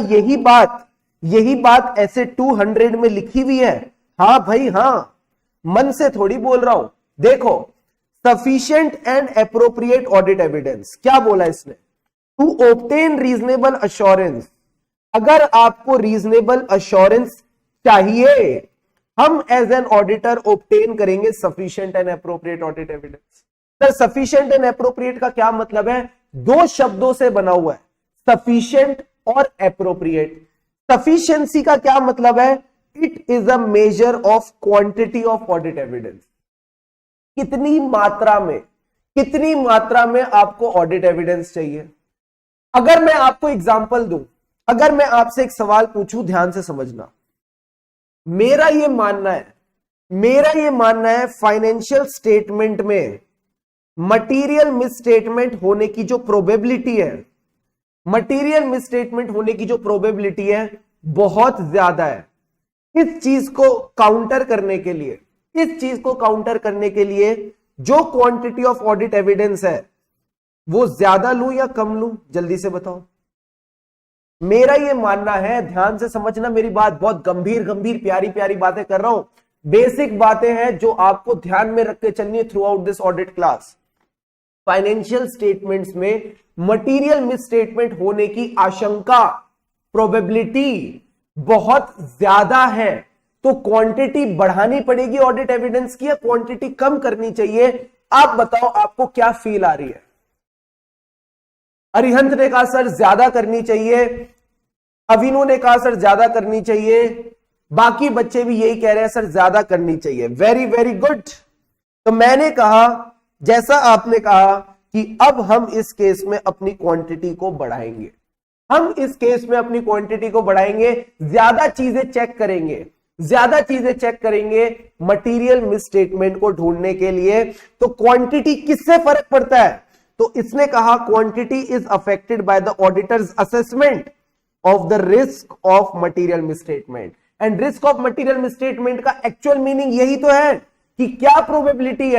यही बात ऐसे 200 में लिखी हुई है? हाँ भाई हाँ, मन से थोड़ी बोल रहा हूं. देखो, sufficient and appropriate audit evidence क्या बोला इसने? To obtain reasonable assurance. अगर आपको रीजनेबल अश्योरेंस चाहिए, हम एज एन ऑडिटर ऑब्टेन करेंगे sufficient and appropriate audit evidence. Sir sufficient and appropriate का क्या मतलब है? दो शब्दों से बना हुआ है, सफिशिएंट और एप्रोप्रिएट. सफिशिएंसी का क्या मतलब है? It is a measure of quantity of audit evidence. कितनी मात्रा में आपको ऑडिट एविडेंस चाहिए. अगर मैं आपको एग्जांपल दूं, अगर मैं आपसे एक सवाल पूछूं, ध्यान से समझना. मेरा ये मानना है फाइनेंशियल स्टेटमेंट में मटीरियल मिसस्टेटमेंट होने की जो प्रोबेबिलिटी है, बहुत ज्यादा है. इस चीज को काउंटर करने के लिए जो क्वांटिटी ऑफ ऑडिट एविडेंस है वो ज्यादा लूं या कम लूं? जल्दी से बताओ. मेरा ये मानना है, ध्यान से समझना मेरी बात, बहुत गंभीर प्यारी बातें कर रहा हूं. बेसिक बातें हैं जो आपको ध्यान में रख के चलनी है through out this audit class. Financial statements में मटीरियल मिसस्टेटमेंट होने की आशंका, प्रोबेबिलिटी बहुत ज्यादा है. तो क्वांटिटी बढ़ानी पड़ेगी ऑडिट एविडेंस की या क्वांटिटी कम करनी चाहिए? आप बताओ, आपको क्या फील आ रही है? अरिहंत ने कहा सर ज्यादा करनी चाहिए, अविनो ने कहा सर ज्यादा करनी चाहिए, बाकी बच्चे भी यही कह रहे हैं सर ज्यादा करनी चाहिए. Very good. तो मैंने कहा, जैसा आपने कहा कि अब हम इस केस में अपनी क्वांटिटी को बढ़ाएंगे, ज्यादा चीजें चेक करेंगे मटीरियल मिसस्टेटमेंट को ढूंढने के लिए. तो क्वांटिटी किससे फर्क पड़ता है? तो इसने कहा quantity is affected by the auditor's assessment of the risk of material misstatement. And risk of material misstatement का एक्चुअल मीनिंग यही तो है कि क्या प्रोबेबिलिटी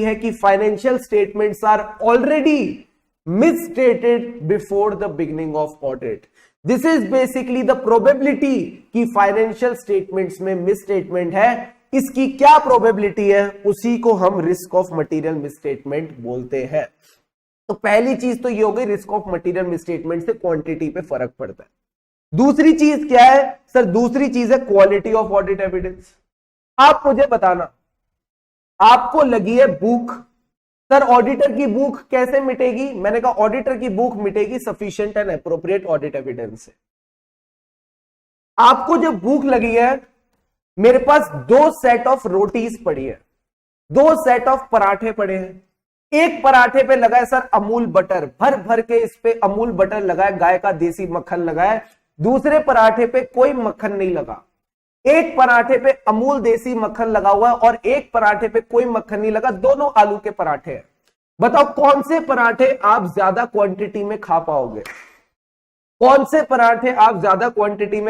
है कि financial statements are already misstated before the beginning of audit. This is basically the probability कि financial statements में मिसस्टेटमेंट है. इसकी क्या प्रोबेबिलिटी है? उसी को हम रिस्क ऑफ मटीरियल मिसस्टेटमेंट बोलते हैं. तो पहली चीज तो ये हो गई, रिस्क ऑफ मटीरियल मिसस्टेटमेंट से क्वांटिटी पे फर्क पड़ता है. दूसरी चीज क्या है सर? दूसरी चीज है क्वालिटी ऑफ ऑडिट एविडेंस. आप मुझे बताना, आपको लगी है भूख, सर ऑडिटर की भूख कैसे मिटेगी? मैंने कहा ऑडिटर की भूख मिटेगी sufficient and appropriate audit evidence से. आपको जब भूख लगी है, मेरे पास 2 सेट ऑफ रोटीज पड़ी है, 2 सेट ऑफ पराठे पड़े हैं. एक पराठे पे लगा है सर अमूल बटर, भर भर के इस पे अमूल बटर लगा है, गाय का देसी मक्खन लगा है. दूसरे पराठे पे कोई मक्खन नहीं लगा. एक पराठे पे अमूल देसी मक्खन लगा हुआ है और एक पराठे पे कोई मक्खन नहीं लगा. दोनों आलू के पराठे हैं. बताओ कौन से पराठे आप ज्यादा क्वांटिटी में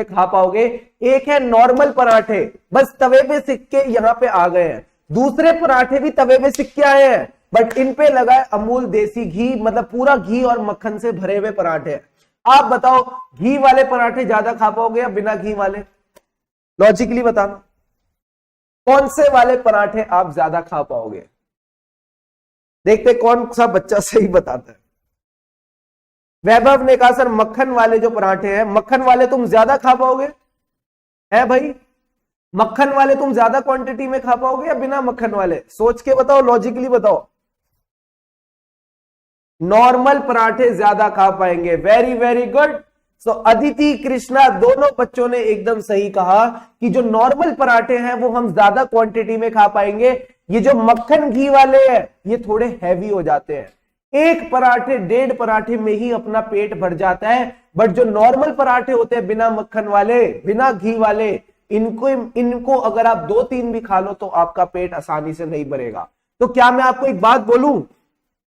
खा पाओगे? एक है नॉर्मल पराठे, बस तवे पे सिक के यहां पे आ गए हैं. दूसरे पराठे भी तवे पे सिक के आए हैं, बट इन पे लगा है अमूल देसी घी, मतलब पूरा घी और मक्खन से भरे हुए पराठे. आप बताओ घी वाले पराठे ज्यादा खा पाओगे या बिना घी वाले? लॉजिकली बताना, कौन से वाले पराठे आप ज्यादा खा पाओगे? देखते कौन सा बच्चा सही बताता है. वैभव ने कहा सर मक्खन वाले जो पराठे हैं, मक्खन वाले तुम ज्यादा खा पाओगे? है भाई, मक्खन वाले तुम ज्यादा क्वांटिटी में खा पाओगे या बिना मक्खन वाले? सोच के बताओ, लॉजिकली बताओ। नॉर्मल पराठे ज्यादा खा पाएंगे। Very very good. So Aditi, Krishna, दोनों बच्चों ने एकदम सही कहा कि जो नॉर्मल पराठे हैं वो हम ज्यादा क्वांटिटी में खा पाएंगे। ये जो मक्खन घी वाले हैं ये थोड़े हैवी हो जाते हैं, एक पराठे 1.5 पराठे में ही अपना पेट भर जाता है। बट जो नॉर्मल पराठे होते हैं बिना मक्खन वाले, बिना घी वाले, इनको अगर आप 2-3 भी खा लो तो आपका पेट आसानी से नहीं भरेगा। तो क्या मैं आपको एक बात बोलूं,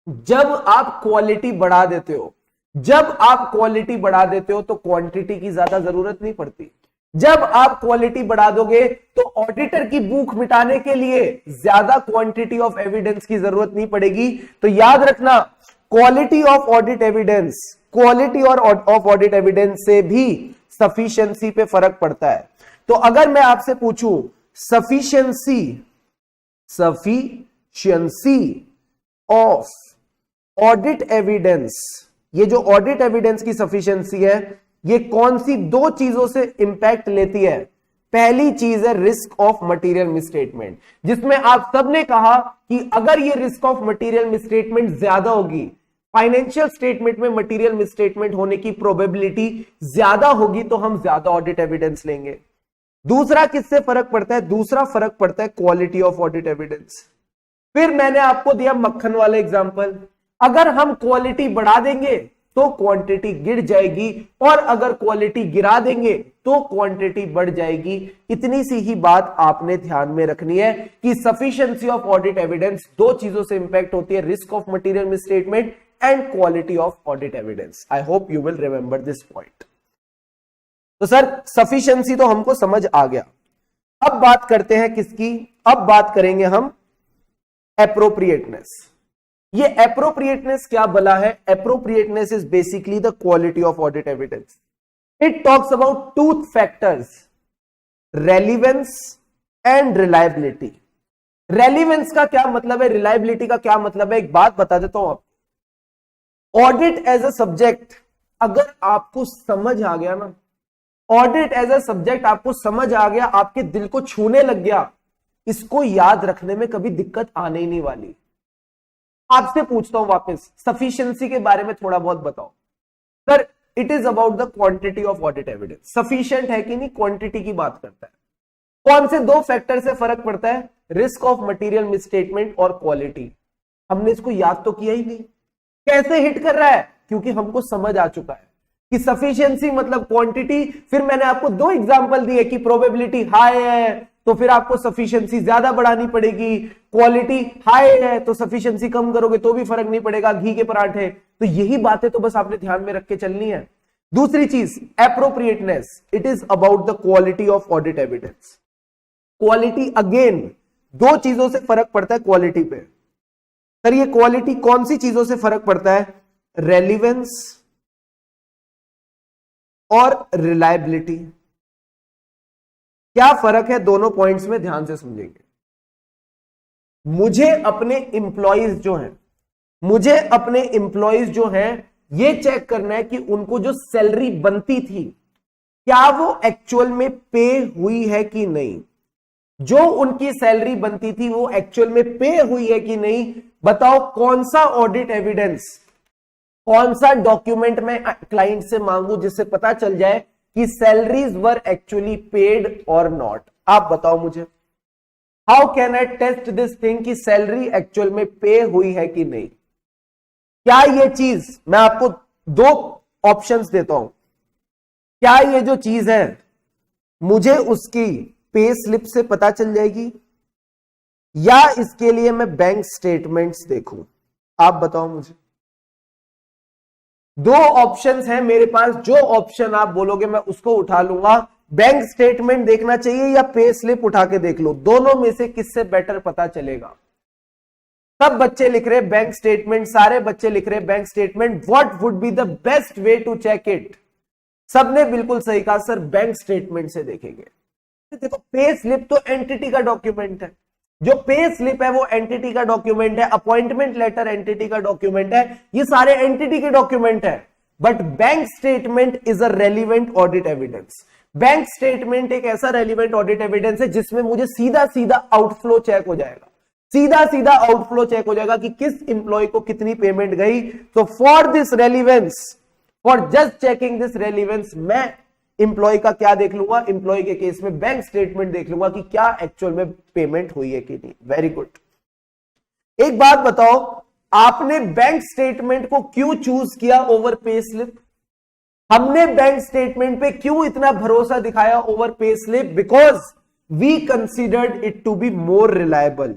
जब आप क्वालिटी बढ़ा देते हो, जब आप क्वालिटी बढ़ा देते हो तो क्वांटिटी की ज्यादा जरूरत नहीं पड़ती। जब आप क्वालिटी बढ़ा दोगे तो ऑडिटर की भूख मिटाने के लिए ज्यादा क्वांटिटी ऑफ एविडेंस की जरूरत नहीं पड़ेगी। तो याद रखना, quality of audit evidence, quality और ऑफ ऑडिट एविडेंस से भी सफिशिएंसी पे फर्क पड़ता है। तो अगर मैं आपसे पूछूं सफिशिएंसी ऑफ ऑडिट एविडेंस, ये जो ऑडिट एविडेंस की सफिशिएंसी है ये कौन सी 2 चीजों से इंपैक्ट लेती है? पहली चीज है रिस्क ऑफ मटेरियल मिसस्टेटमेंट, जिसमें आप सबने कहा कि अगर ये रिस्क ऑफ मटेरियल मिसस्टेटमेंट ज्यादा होगी, फाइनेंशियल स्टेटमेंट में मटेरियल मिसस्टेटमेंट होने की प्रोबेबिलिटी ज्यादा होगी, तो हम ज्यादा ऑडिट एविडेंस लेंगे। दूसरा किससे फर्क पड़ता है? दूसरा फर्क पड़ता है क्वालिटी ऑफ ऑडिट एविडेंस। फिर मैंने आपको दिया मक्खन वाला एग्जांपल, अगर हम क्वालिटी बढ़ा देंगे तो क्वांटिटी गिर जाएगी, और अगर क्वालिटी गिरा देंगे तो क्वांटिटी बढ़ जाएगी। इतनी सी ही बात आपने ध्यान में रखनी है कि सफिशिएंसी ऑफ ऑडिट एविडेंस 2 चीजों से इंपैक्ट होती है, risk of material misstatement and quality of audit evidence. I hope you will remember this point. तो सर सफिशिएंसी तो हमको समझ आ गया, अब बात करते हैं किसकी? अब बात करेंगे हम एप्रोप्रिएटनेस। ये एप्रोप्रिएटनेस क्या भला है? Appropriateness is basically the quality of audit evidence. It talks about 2 factors, relevance and reliability. Relevance का क्या मतलब है, रिलायबिलिटी का क्या मतलब है? एक बात बता देता हूं आपको, ऑडिट एज अ सब्जेक्ट अगर आपको समझ आ गया ना, ऑडिट एज अ सब्जेक्ट आपको समझ आ गया, आपके दिल को छूने लग गया, इसको याद रखने में कभी दिक्कत आने ही नहीं वाली। आपसे पूछता हूं वापस, सफिशिएंसी के बारे में थोड़ा बहुत बताओ। Sir it is about the quantity of audit evidence, sufficient है कि नहीं, क्वांटिटी की बात करता है। कौन से 2 फैक्टर से फर्क पड़ता है? रिस्क ऑफ मटेरियल मिसस्टेटमेंट और क्वालिटी। हमने इसको याद तो किया ही नहीं। कैसे हिट कर रहा है? क्योंकि हमको समझ आ चुका है कि सफिशिएंसी मतलब क्वांटिटी। फिर मैंने आपको 2 एग्जांपल दिए कि प्रोबेबिलिटी हाई है तो फिर आपको सफिशिएंसी ज्यादा बढ़ानी पड़ेगी, क्वालिटी हाई है तो सफिशिएंसी कम करोगे तो भी फर्क नहीं पड़ेगा, घी के पराठे। तो यही बातें तो बस आपने ध्यान में रख के चलनी है। दूसरी चीज appropriateness, it is about the quality of audit evidence. Quality again 2 चीजों से फर्क पड़ता है क्वालिटी पे। सर ये क्वालिटी कौन सी चीजों से फर्क पड़ता है? रेलिवेंस और रिलायबिलिटी। क्या फर्क है दोनों पॉइंट्स में? ध्यान से समझेंगे। मुझे अपने एम्प्लॉइज जो हैं ये चेक करना है कि उनको जो सैलरी बनती थी क्या वो एक्चुअल में पे हुई है कि नहीं। जो उनकी सैलरी बनती थी वो एक्चुअल में पे हुई है कि नहीं। बताओ कौन सा ऑडिट एविडेंस, कौन सा डॉक्यूमेंट मैं क्लाइंट से मांगू जिससे पता चल जाए कि सैलरीज वर एक्चुअली पेड और नॉट। आप बताओ मुझे, how can I test this thing कि सैलरी एक्चुअल में पे हुई है कि नहीं। क्या ये चीज, मैं आपको 2 ऑप्शंस देता हूं, क्या ये जो चीज है मुझे उसकी पे स्लिप से पता चल जाएगी या इसके लिए मैं बैंक स्टेटमेंट्स देखूं? आप बताओ मुझे। 2 ऑप्शंस हैं मेरे पास, जो ऑप्शन आप बोलोगे मैं उसको उठा लूंगा। बैंक स्टेटमेंट देखना चाहिए या पे स्लिप उठा के देख लो, दोनों में से किससे बेटर पता चलेगा। सब बच्चे लिख रहे बैंक स्टेटमेंट, सारे बच्चे लिख रहे bank statement. What would be the best way to check it? सबने बिल्कुल सही कहा सर बैंक स्टेटमेंट से देखेंगे। देखो पे स्लिप तो एंटिटी का डॉक्यूमेंट है, जो पे स्लिप है वो एंटिटी का डॉक्यूमेंट है, अपॉइंटमेंट लेटर एंटिटी का डॉक्यूमेंट है, ये सारे एंटिटी के डॉक्यूमेंट है। But bank statement is a relevant audit evidence. Bank statement एक ऐसा रेलिवेंट ऑडिट एविडेंस है जिसमें मुझे सीधा सीधा आउटफ्लो चेक हो जाएगा, सीधा सीधा आउटफ्लो चेक हो जाएगा कि किस इंप्लॉय को कितनी पेमेंट गई। तो for this relevance, for just checking this relevance, मैं इंप्लॉय का क्या देख लूंगा, इंप्लॉय के केस में बैंक स्टेटमेंट देख लूंगा कि क्या एक्चुअल में पेमेंट हुई है कि नहीं। Very good. एक बात बताओ, आपने बैंक स्टेटमेंट को क्यों चूज किया ओवर पे स्लिप? हमने बैंक स्टेटमेंट पे क्यों इतना भरोसा दिखाया over pay slip? Because we considered it to be more reliable.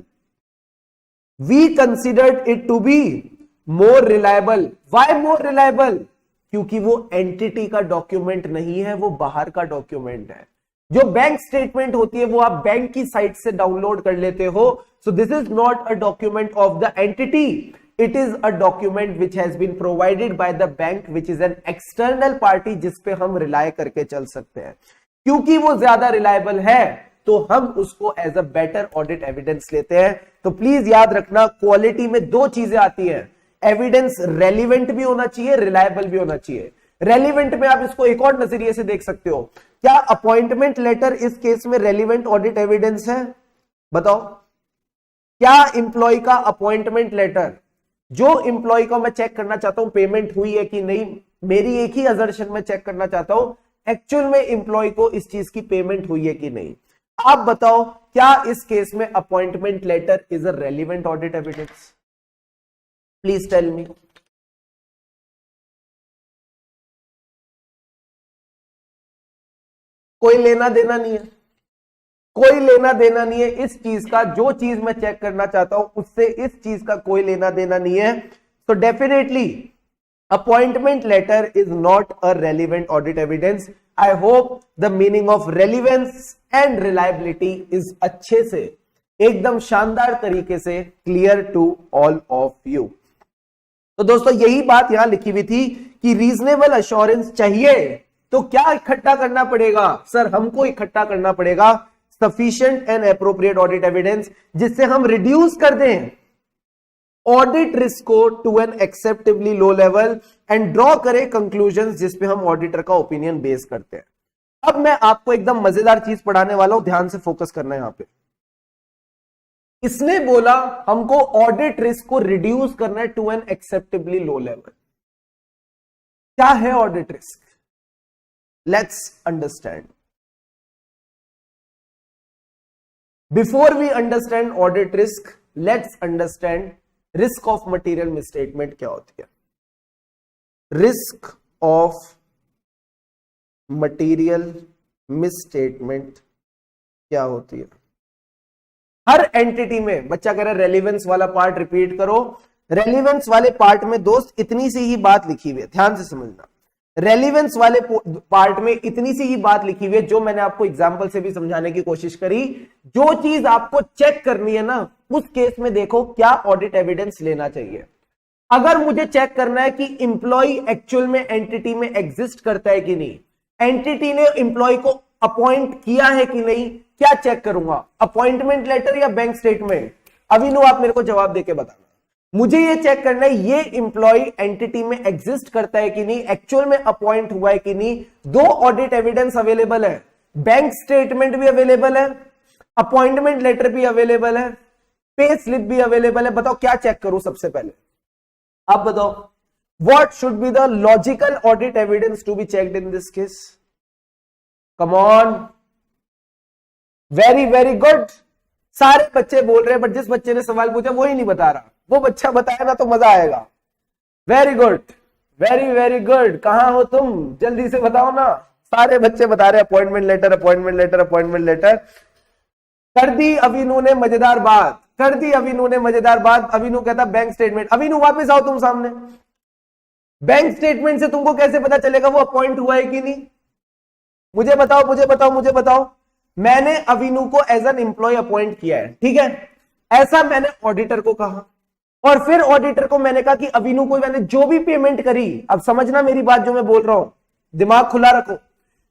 We considered it to be more reliable. Why more reliable? क्योंकि वो एंटिटी का डॉक्यूमेंट नहीं है, वो बाहर का डॉक्यूमेंट है। जो बैंक स्टेटमेंट होती है वो आप बैंक की साइट से डाउनलोड कर लेते हो। So this is not a document of the entity, it is a document which has been provided by the bank, which is an external party जिसपे हम रिलाय करके चल सकते हैं। क्योंकि वो ज्यादा रिलायबल है तो हम उसको as a better audit evidence लेते हैं। तो प्लीज याद रखना, क्वालिटी में दो चीजें आती हैं, एविडेंस रेलिवेंट भी होना चाहिए, रिलायबल भी होना चाहिए। रेलिवेंट में आप इसको एक और नजरिए से देख सकते हो, क्या अपॉइंटमेंट लेटर इस केस में रेलिवेंट ऑडिट एविडेंस है? बताओ, क्या इंप्लॉय का अपॉइंटमेंट लेटर, जो इंप्लॉय को मैं चेक करना चाहता हूं पेमेंट हुई है कि नहीं, मेरी एक ही असर्शन में चेक करना चाहता हूं एक्चुअल में इंप्लॉय को इस चीज की पेमेंट हुई है कि नहीं। आप बताओ, क्या इस केस में appointment letter is a relevant audit evidence? Please tell me. कोई लेना देना नहीं है, कोई लेना देना नहीं है इस चीज का। जो चीज मैं चेक करना चाहता हूं उससे इस चीज का कोई लेना देना नहीं है। तो definitely appointment letter is not a relevant audit evidence. I hope the meaning of relevance and reliability is अच्छे से, एकदम शानदार तरीके से clear to all of you. तो दोस्तों यही बात यहां लिखी हुई थी कि रीजनेबल अश्योरेंस चाहिए तो क्या इकट्ठा करना पड़ेगा? सर हमको इकट्ठा करना पड़ेगा sufficient and appropriate audit evidence, जिससे हम रिड्यूस कर दें ऑडिट रिस्क को to an acceptably low level and draw करें कंक्लूजन जिसपे हम ऑडिटर का ओपिनियन बेस करते हैं। अब मैं आपको एकदम मजेदार चीज पढ़ाने वाला हूं, ध्यान से फोकस करना है यहां पे। इसने बोला हमको ऑडिट रिस्क को रिड्यूस करना है to an acceptably low level. क्या है audit risk? Let's understand. Before we understand audit risk, let's understand risk of material misstatement क्या होती है। रिस्क ऑफ मटेरियल मिसस्टेटमेंट क्या होती है? हर एंटिटी में, बच्चा कह रहा है रेलिवेंस वाला पार्ट रिपीट करो। रेलिवेंस वाले पार्ट में दोस्त इतनी सी ही बात लिखी हुई है, ध्यान से समझना। रेलिवेंस वाले पार्ट में इतनी सी ही बात लिखी हुई है, जो मैंने आपको एग्जांपल से भी समझाने की कोशिश करी। जो चीज आपको चेक करनी है ना, उस केस में देखो क्या ऑडिट एविडेंस लेना चाहिए। अगर मुझे चेक करना है कि इंप्लॉय एक्चुअल में एंटिटी में एग्जिस्ट करता है कि नहीं, एंटिटी ने इंप्लॉय को अपॉइंट किया है कि नहीं, क्या चेक करूंगा? अपॉइंटमेंट लेटर या बैंक स्टेटमेंट? अविनु आप मेरे को जवाब देके बताना। मुझे ये चेक करना है ये इंप्लॉय एंटिटी में एग्जिस्ट करता है कि नहीं, एक्चुअल में अपॉइंट हुआ है कि नहीं। दो ऑडिट एविडेंस अवेलेबल है, बैंक स्टेटमेंट भी अवेलेबल है, अपॉइंटमेंट लेटर भी अवेलेबल है, पे स्लिप भी अवेलेबल है। बताओ क्या चेक करूं सबसे पहले? आप बताओ, what should be the logical audit evidence to be checked in this case? Come on, very very good. सारे बच्चे बोल रहे हैं, बट जिस बच्चे ने सवाल पूछा वो ही नहीं बता रहा। वो बच्चा बताएगा तो मजा आएगा। Very good, very very good. कहां हो तुम? जल्दी से बताओ ना। सारे बच्चे बता रहे appointment letter, appointment letter, appointment letter. कर दी अविनु ने मजेदार बात, कर दी अविनु ने मजेदार बात। अविनु कहता बैंक स्टेटमेंट। अविनु वापस आओ तुम सामने। बैंक स्टेटमेंट से तुमको कैसे पता चलेगा वो अपॉइंट हुआ है कि नहीं? मुझे बताओ, मुझे बताओ, मुझे बताओ। मैंने अविनु को एज एन एम्प्लॉय अपॉइंट किया है, ठीक है, ऐसा मैंने ऑडिटर को कहा, और फिर ऑडिटर को मैंने कहा कि अविनु को मैंने जो भी पेमेंट करी, अब समझना मेरी बात जो मैं बोल रहा हूं, दिमाग खुला रखो।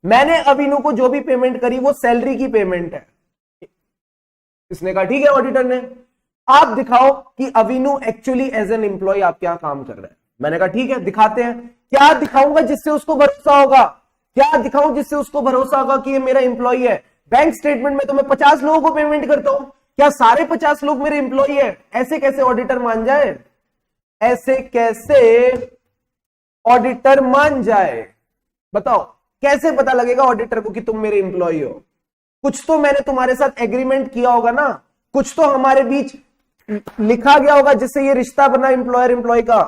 मैंने अविनु को जो भी पेमेंट करी वो सैलरी की पेमेंट है। इसने कहा ठीक है ऑडिटर ने, आप दिखाओ कि अविनु एक्चुअली एज एन एम्प्लॉय आपके यहां काम कर रहा है। मैंने कहा ठीक है दिखाते हैं। क्या दिखाऊंगा जिससे उसको भरोसा होगा, क्या दिखाऊं जिससे उसको भरोसा होगा कि ये मेरा एम्प्लॉय है। बैंक स्टेटमेंट में तो मैं 50 लोगों को पेमेंट करता हूं, क्या सारे 50 लोग मेरे एम्प्लॉय है? ऐसे कैसे ऑडिटर मान जाए, ऐसे कैसे ऑडिटर मान जाए? बताओ कैसे पता लगेगा ऑडिटर को कि तुम मेरे एम्प्लॉय हो? कुछ तो मैंने तुम्हारे साथ एग्रीमेंट किया होगा ना, कुछ तो हमारे बीच लिखा गया होगा जिससे ये रिश्ता बना एम्प्लॉयर एम्प्लॉय का।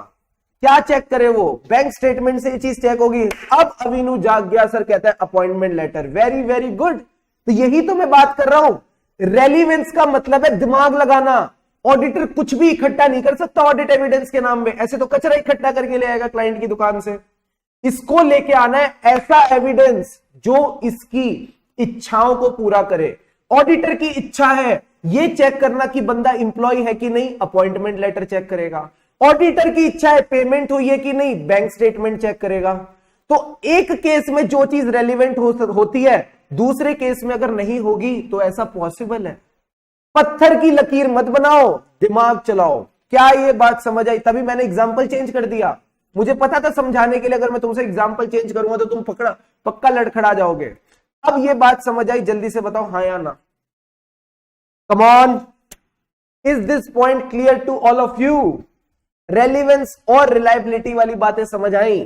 क्या चेक करे वो? बैंक स्टेटमेंट से ये चीज चेक होगी। अब अवीनू जाग गया, सर कहता है appointment letter. Very very good. तो यही तो मैं बात कर रहा हूं, रेलिवेंस का मतलब है दिमाग लगाना। ऑडिटर कुछ भी इकट्ठा नहीं कर सकता ऑडिट एविडेंस के नाम पे, ऐसे तो कचरा इकट्ठा करके ले आएगा क्लाइंट की दुकान से। इसको लेके आना है ऐसा एविडेंस जो इसकी इच्छाओं को पूरा करे। ऑडिटर की इच्छा है ये चेक करना कि बंदा इंप्लॉय है कि नहीं, अपॉइंटमेंट लेटर चेक करेगा। ऑडिटर की इच्छा है पेमेंट हुई है कि नहीं, बैंक स्टेटमेंट चेक करेगा। तो एक केस में जो चीज रेलिवेंट होती है, दूसरे केस में अगर नहीं होगी तो ऐसा पॉसिबल है। पत्थर की लकीर मत बनाओ, दिमाग चलाओ। क्या ये बात समझ आई? तभी मैंने एग्जाम्पल चेंज कर दिया। मुझे पता था समझाने के लिए अगर मैं तुमसे एग्जाम्पल चेंज करूंगा तो तुम पक्का लड़खड़ा जाओगे। अब ये बात समझ आई? जल्दी से बताओ हाँ या ना। Come on, is this point clear to all of you? Relevance और रिलायबिलिटी वाली बातें समझ आई?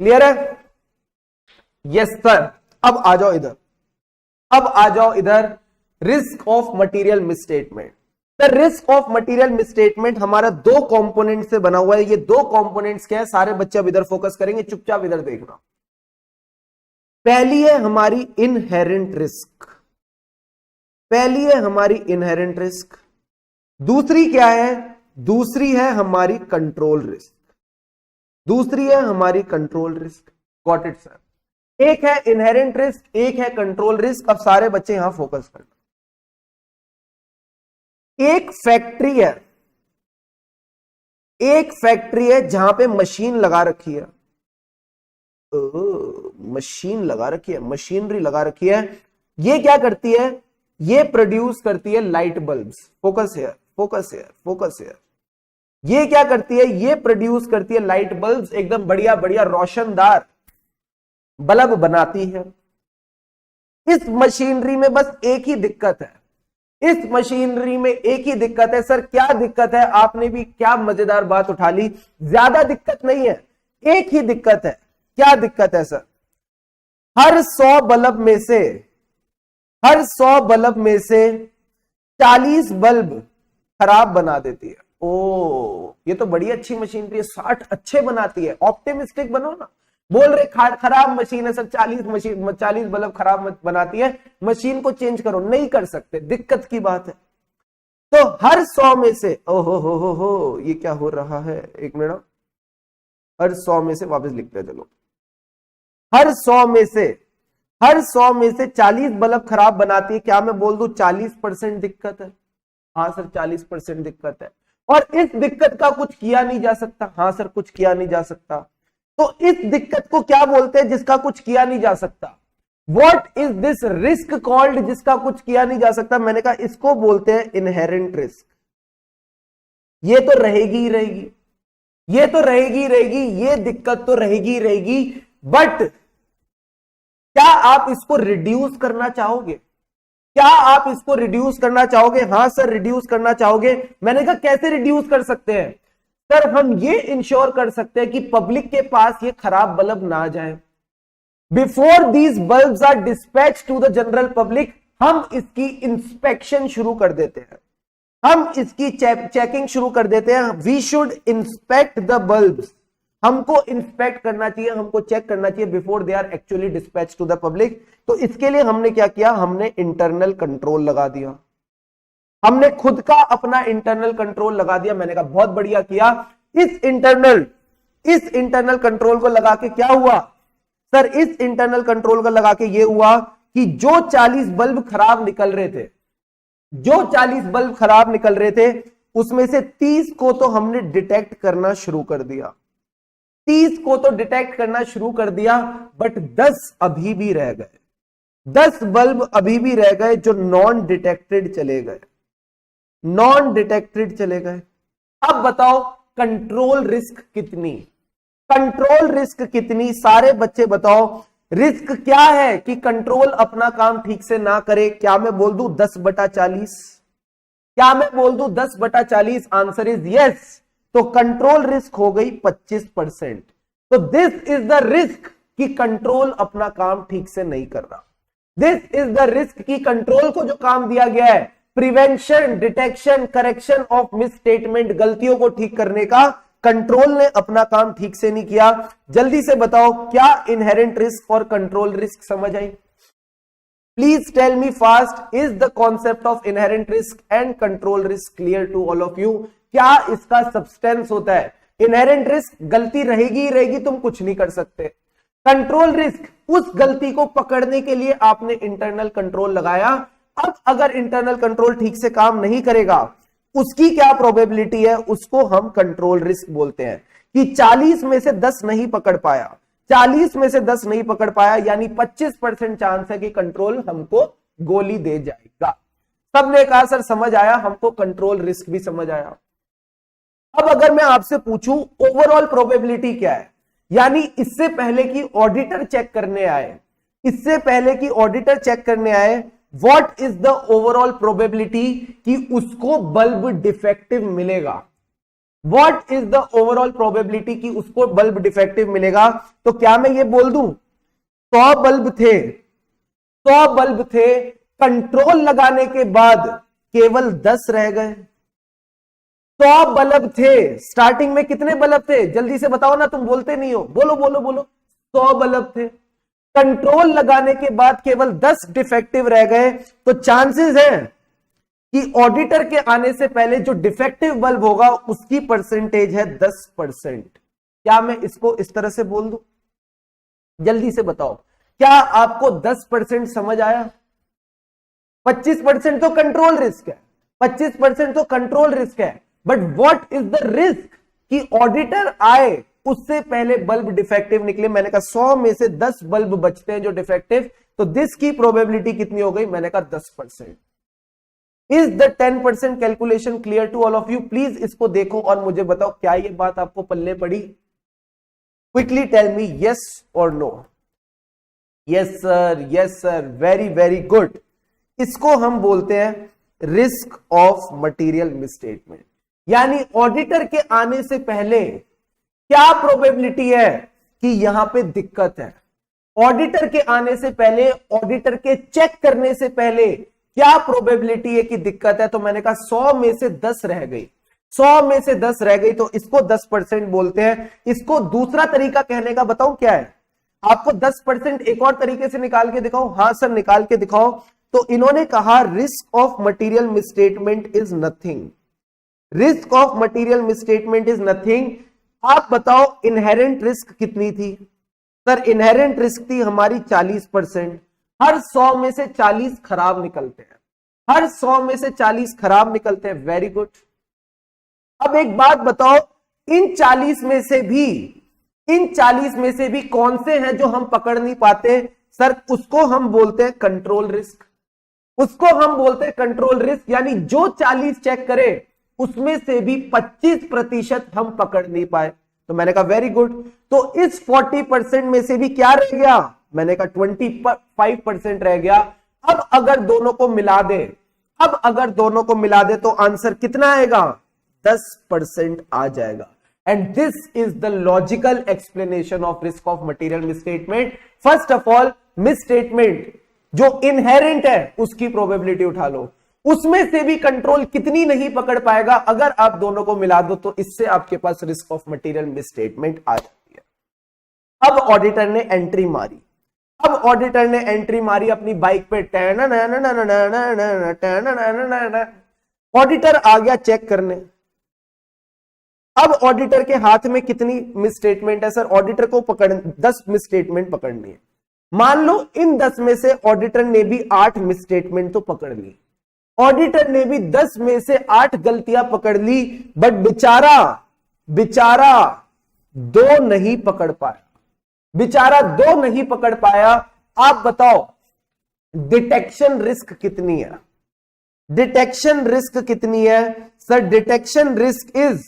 क्लियर है? Yes sir. अब आ जाओ इधर, अब आ जाओ इधर। Risk of material misstatement. The risk of material misstatement हमारा दो कंपोनेंट से बना हुआ है। ये दो कंपोनेंट्स क्या है? सारे बच्चे अब इधर फोकस करेंगे, चुपचाप इधर देखना। पहली है हमारी इनहेरेंट रिस्क, पहली है हमारी इनहेरेंट रिस्क। दूसरी क्या है? दूसरी है हमारी कंट्रोल रिस्क, दूसरी है हमारी control risk. Got it sir? एक है इनहेरेंट रिस्क, एक है कंट्रोल रिस्क। अब सारे बच्चे यहां फोकस करना। एक फैक्ट्री है, एक फैक्ट्री है जहां पे मशीन लगा रखी है, मशीन लगा रखी है, मशीनरी लगा रखी है। ये क्या करती है? ये प्रोड्यूस करती है light bulbs. Focus here, focus here, focus here. ये क्या करती है? ये प्रोड्यूस करती है लाइट बल्ब्स, एकदम बढ़िया बढ़िया रोशनदार बल्ब बनाती है। इस मशीनरी में बस एक ही दिक्कत है, इस मशीनरी में एक ही दिक्कत है। सर क्या दिक्कत है? आपने भी क्या मजेदार बात उठा ली। ज्यादा दिक्कत नहीं है, एक ही दिक्कत है। क्या दिक्कत है सर? हर 100 बल्ब में से, हर 100 बल्ब में से 40 बल्ब खराब बना देती है। ओ, ये तो बड़ी अच्छी मशीनरी है, 60 अच्छे बनाती है। ऑप्टिमिस्टिक बनो ना। बोल रहे खराब मशीन है सर, 40 बल्ब खराब बनाती है, मशीन को चेंज करो। नहीं कर सकते, दिक्कत की बात है। तो हर 100 में से, ओहो हो, ये क्या हो रहा है? एक मिनट, हर 100 में से वापस लिखते हैं, चलो। हर 100 में से, हर 100 में से 40 बल्ब खराब बनाती है। क्या मैं बोल दूं 40% दिक्कत है? हाँ सर 40% दिक्कत है। और इस दिक्कत का कुछ किया नहीं जा सकता? हाँ सर कुछ किया नहीं जा सकता। तो इस दिक्कत को क्या बोलते हैं जिसका कुछ किया नहीं जा सकता? What is this risk called, जिसका कुछ किया नहीं जा सकता? मैंने कहा इसको बोलते हैं इनहेरेंट रिस्क। ये तो रहेगी ही रहेगी, ये तो रहेगी ही रहेगी, ये दिक्कत तो रहेगी ही रहेगी। बट क्या आप इसको रिड्यूस करना चाहोगे? क्या आप इसको रिड्यूस करना चाहोगे? हाँ सर रिड्यूस करना चाहोगे। मैंने कहा कैसे रिड्यूस कर सकते हैं? सर हम ये इंश्योर कर सकते हैं कि पब्लिक के पास ये खराब बल्ब ना जाए। Before these bulbs are dispatch to the general public, हम इसकी इंस्पेक्शन शुरू कर देते हैं, हम इसकी चेकिंग शुरू कर देते हैं। We should inspect the bulbs, हमको इंस्पेक्ट करना चाहिए, हमको चेक करना चाहिए before they are actually dispatch to the public. तो इसके लिए हमने क्या किया? हमने इंटरनल कंट्रोल लगा दिया, हमने खुद का अपना इंटरनल कंट्रोल लगा दिया। मैंने कहा बहुत बढ़िया किया। इस इंटरनल कंट्रोल को लगा के क्या हुआ सर? इस इंटरनल कंट्रोल को लगा के ये हुआ कि जो 40 बल्ब खराब निकल रहे थे, जो 40 बल्ब खराब निकल रहे थे, उसमें से 30 को तो हमने डिटेक्ट करना शुरू कर दिया, 30 को तो डिटेक्ट करना शुरू कर दिया। बट 10 अभी भी रह गए, 10 बल्ब अभी भी रह गए जो नॉन डिटेक्टेड चले गए। नॉन डिटेक्टेड चले गए। अब बताओ कंट्रोल रिस्क कितनी, कंट्रोल रिस्क कितनी, सारे बच्चे बताओ। रिस्क क्या है कि कंट्रोल अपना काम ठीक से ना करे। क्या मैं बोल दूं 10/40? क्या मैं बोल दूं 10/40? Answer is yes. तो कंट्रोल रिस्क हो गई 25%। तो दिस इज द रिस्क कि कंट्रोल अपना काम ठीक से नहीं कर रहा। दिस इज द रिस्क कि कंट्रोल को जो काम दिया गया है prevention, detection, correction of miss statement, गलतियों को ठीक करने का, कंट्रोल ने अपना काम ठीक से नहीं किया। जल्दी से बताओ क्या इनहेरेंट रिस्क और कंट्रोल रिस्क समझ आई? Please tell me fast, is the concept of inherent risk and control risk clear to all of you? क्या इसका सब्सटेंस होता है? इनहेरेंट रिस्क गलती रहेगी ही रहेगी, तुम कुछ नहीं कर सकते। कंट्रोल रिस्क उस गलती को पकड़ने के लिए आपने इंटरनल कंट्रोल लगाया। अब अगर इंटरनल कंट्रोल ठीक से काम नहीं करेगा उसकी क्या प्रोबेबिलिटी है, उसको हम कंट्रोल रिस्क बोलते हैं। कि 40 में से 10 नहीं पकड़ पाया, 40 में से 10 नहीं पकड़ पाया, यानी 25% चांस है कि कंट्रोल हमको गोली दे जाएगा। सबने कहा सर समझ आया, हमको कंट्रोल रिस्क भी समझ आया। अब अगर मैं आपसे पूछूं ओवरऑल प्रोबेबिलिटी क्या है, यानी इससे पहले कि ऑडिटर चेक करने आए, इससे पहले कि ऑडिटर चेक करने आए, what is the overall probability कि उसको बल्ब डिफेक्टिव मिलेगा? What is the overall probability कि उसको बल्ब डिफेक्टिव मिलेगा? तो क्या मैं ये बोल दूं 100 बल्ब थे, 100 बल्ब थे, कंट्रोल लगाने के बाद केवल 10 रह गए। 100 बल्ब थे, स्टार्टिंग में कितने बल्ब थे? जल्दी से बताओ ना, तुम बोलते नहीं हो, बोलो बोलो बोलो। 100 बल्ब थे, कंट्रोल लगाने के बाद केवल 10 डिफेक्टिव रह गए। तो चांसेस है कि ऑडिटर के आने से पहले जो डिफेक्टिव बल्ब होगा उसकी परसेंटेज है 10%। क्या मैं इसको इस तरह से बोल दूं? जल्दी से बताओ, क्या आपको 10% समझ आया? 25% तो कंट्रोल रिस्क है, 25% तो कंट्रोल रिस्क है, but what is the risk कि ऑडिटर आए उससे पहले बल्ब डिफेक्टिव निकले। मैंने कहा 100 में से 10 बल्ब बचते हैं जो डिफेक्टिव, तो दिस की प्रोबेबिलिटी कितनी हो गई? मैंने कहा 10%। Is the 10% calculation clear to all of you? Please इसको देखो और मुझे बताओ क्या ये बात आपको पल्ले पड़ी? क्विकली टेल मी यस और no. Yes sir, yes sir, very very good. इसको हम बोलते हैं रिस्क ऑफ मटेरियल मिसस्टेटमेंट, यानी ऑडिटर के आने से पहले क्या प्रोबेबिलिटी है कि यहां पे दिक्कत है। ऑडिटर के आने से पहले, ऑडिटर के चेक करने से पहले क्या प्रोबेबिलिटी है कि दिक्कत है? तो मैंने कहा 100 में से 10 रह गई, 100 में से 10 रह गई, तो इसको 10% बोलते हैं। इसको दूसरा तरीका कहने का बताऊं क्या है? आपको 10% एक और तरीके से निकाल के दिखाओ? हाँ सर निकाल के दिखाओ। तो इन्होंने कहा risk of material misstatement is nothing, risk of material misstatement is nothing. आप बताओ इनहेरेंट रिस्क कितनी थी? सर इनहेरेंट रिस्क थी हमारी 40%। हर 100 में से 40 खराब निकलते हैं, हर 100 में से 40 खराब निकलते हैं। Very good. अब एक बात बताओ, इन 40 में से भी, इन 40 में से भी कौन से हैं जो हम पकड़ नहीं पाते? सर उसको हम बोलते हैं कंट्रोल रिस्क, उसको हम बोलते हैं कंट्रोल रिस्क। यानी जो 40 चेक करे उसमें से भी 25% हम पकड़ नहीं पाए। तो मैंने कहा वेरी गुड। तो इस 40% में से भी क्या रह गया? मैंने कहा 25% रह गया। अब अगर दोनों को मिला दे, अब अगर दोनों को मिला दे तो आंसर कितना आएगा? 10% आ जाएगा। And this is the logical explanation of risk of material misstatement. First of all misstatement जो इनहेरेंट है उसकी प्रोबेबिलिटी उठा लो, उसमें से भी कंट्रोल कितनी नहीं पकड़ पाएगा, अगर आप दोनों को मिला दो तो इससे आपके पास रिस्क ऑफ मटेरियल मिसस्टेटमेंट आ जाती है। अब ऑडिटर ने एंट्री मारी, अब ऑडिटर ने एंट्री मारी अपनी बाइक पे, ऑडिटर आ गया चेक करने। अब ऑडिटर के हाथ में कितनी मिसस्टेटमेंट है? सर ऑडिटर को 10 मिसस्टेटमेंट पकड़नी है। मान लो इन 10 में से ऑडिटर ने भी 8 मिसस्टेटमेंट तो पकड़ ली, ऑडिटर ने भी 10 में से 8 गलतियां पकड़ ली, बट बेचारा बेचारा 2 नहीं पकड़ पाया, बेचारा 2 नहीं पकड़ पाया। आप बताओ डिटेक्शन रिस्क कितनी है? डिटेक्शन रिस्क कितनी है सर? डिटेक्शन रिस्क इज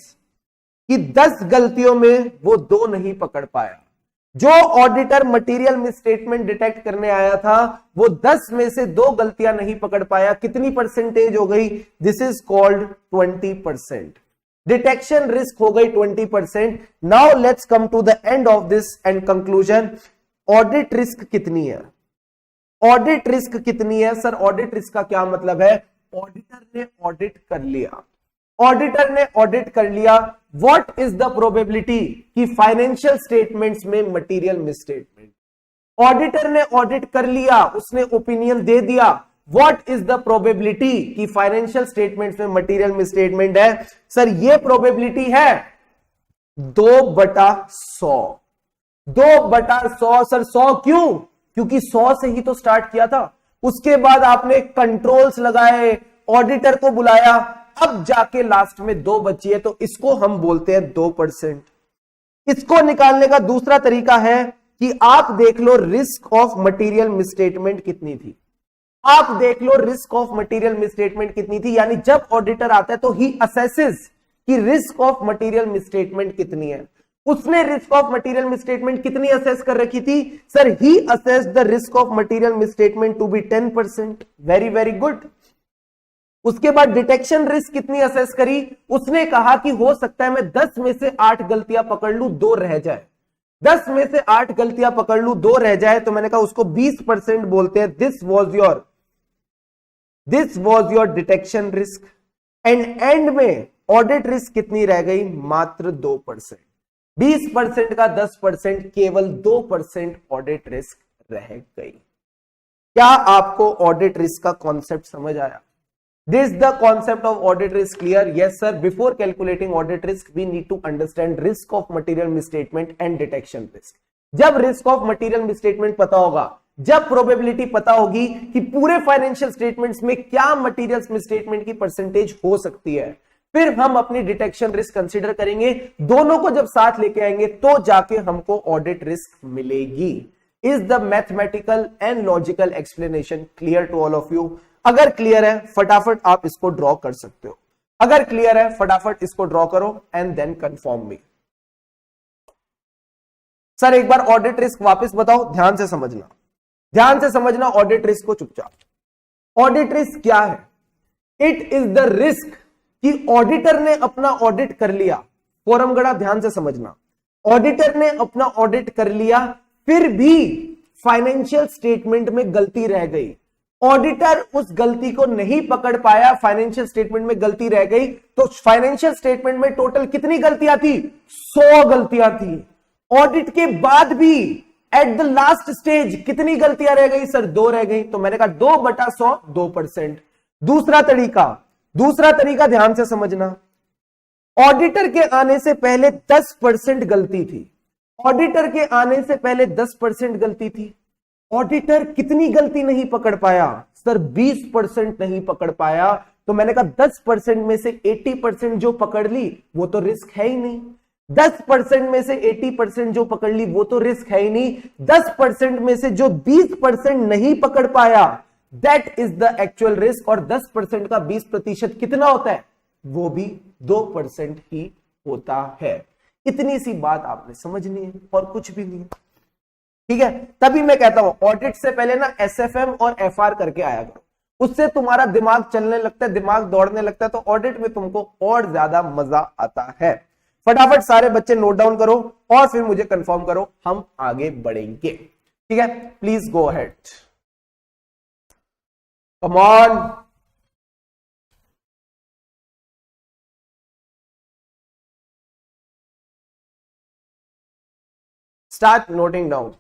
कि 10 गलतियों में वो 2 नहीं पकड़ पाया। जो ऑडिटर मटेरियल मिसस्टेटमेंट डिटेक्ट करने आया था वो 10 में से 2 गलतियां नहीं पकड़ पाया। कितनी परसेंटेज हो गई? This is called 20%। Detection risk हो गई 20%। Now let's come to the end of this and conclusion. Audit risk कितनी है? ऑडिट रिस्क कितनी है सर? ऑडिट रिस्क का क्या मतलब है? ऑडिटर ने ऑडिट कर लिया, ऑडिटर ने ऑडिट कर लिया, व्हाट इज द प्रोबेबिलिटी कि फाइनेंशियल स्टेटमेंट्स में मटेरियल मिसस्टेटमेंट। ऑडिटर ने ऑडिट कर लिया, उसने ओपिनियन दे दिया, व्हाट इज द प्रोबेबिलिटी कि फाइनेंशियल स्टेटमेंट्स में मटेरियल मिसस्टेटमेंट है? सर ये प्रोबेबिलिटी है 2/100। 2/100 सर। 100 क्यों? क्योंकि 100 से ही तो स्टार्ट किया था, उसके बाद आपने कंट्रोल्स लगाए, ऑडिटर को बुलाया, अब जाके लास्ट में 2 बची है, तो इसको हम बोलते हैं 2%। इसको निकालने का दूसरा तरीका है कि आप देख लो रिस्क ऑफ मटेरियल मिसस्टेटमेंट कितनी थी। आप देख लो रिस्क ऑफ मटेरियल मिसस्टेटमेंट कितनी थी, यानी जब ऑडिटर आता है तो ही असेसेस कि रिस्क ऑफ मटेरियल मिसस्टेटमेंट कितनी है। उसने रिस्क ऑफ मटेरियल मिसस्टेटमेंट कितनी असेस कर रखी थी sir? He assess the risk of material misstatement to be 10%। Very very good. उसके बाद डिटेक्शन रिस्क कितनी असेस करी? उसने कहा कि हो सकता है मैं 10 में से 8 गलतियां पकड़ लूं, 2 रह जाए। 10 में से 8 गलतियां पकड़ लूं, 2 रह जाए, तो मैंने कहा उसको 20% बोलते हैं। This was your detection risk. And में ऑडिट रिस्क कितनी रह गई? मात्र 2%। 20% का 10%, केवल 2% ऑडिट रिस्क रह गई। क्या आपको ऑडिट रिस्क का कॉन्सेप्ट समझ आया? This the concept of audit risk clear? Yes sir. Before calculating audit risk, we need to understand risk of material misstatement and detection risk. जब risk of material misstatement पता होगा, जब probability पता होगी कि पूरे financial statements में क्या materials misstatement की percentage हो सकती है, फिर हम अपनी डिटेक्शन रिस्क कंसीडर करेंगे। दोनों को जब साथ लेके आएंगे तो जाके हमको ऑडिट रिस्क मिलेगी। Is the mathematical and logical explanation clear to all of you? अगर क्लियर है फटाफट आप इसको ड्रॉ कर सकते हो। अगर क्लियर है फटाफट इसको ड्रॉ करो and then confirm me. Sir एक बार ऑडिट रिस्क वापस बताओ, ध्यान से समझना, ध्यान से समझना ऑडिट रिस्क को चुपचाप। ऑडिट रिस्क क्या है? इट इज द रिस्क कि ऑडिटर ने अपना ऑडिट कर लिया। फोरम गड़ा ध्यान से समझना, ऑडिटर ने अपना ऑडिट कर लिया, फिर भी फाइनेंशियल स्टेटमेंट में गलती रह गई। ऑडिटर उस गलती को नहीं पकड़ पाया, फाइनेंशियल स्टेटमेंट में गलती रह गई। तो फाइनेंशियल स्टेटमेंट में टोटल कितनी गलतियां थी? 100 गलतियां थी। ऑडिट के बाद भी एट द लास्ट स्टेज कितनी गलतियां रह गई सर? 2 रह गई। तो मैंने कहा 2/100 2%। दूसरा तरीका ध्यान से समझना, ऑडिटर के आने से पहले 10% गलती थी। ऑडिटर के आने से पहले 10% गलती थी। ऑडिटर कितनी गलती नहीं पकड़ पाया सर? 20% नहीं पकड़ पाया। तो मैंने कहा 10% में से 80% जो पकड़ ली वो तो रिस्क है ही नहीं। 10% में से 80% जो पकड़ ली वो तो रिस्क है ही नहीं। 10% में से जो 20% नहीं पकड़ पाया that is the actual risk. और 10% का 20% कितना होता है? वो भी 2% ही होता है। इतनी सी बात आपने समझनी है और कुछ भी नहीं है, ठीक है? तभी मैं कहता हूं ऑडिट से पहले ना एसएफएम और एफआर करके आया करो, उससे तुम्हारा दिमाग चलने लगता है, दिमाग दौड़ने लगता है, तो ऑडिट में तुमको और ज्यादा मजा आता है। फटाफट सारे बच्चे नोट डाउन करो और फिर मुझे कंफर्म करो, हम आगे बढ़ेंगे, ठीक है? Please go ahead, come on. Start noting down.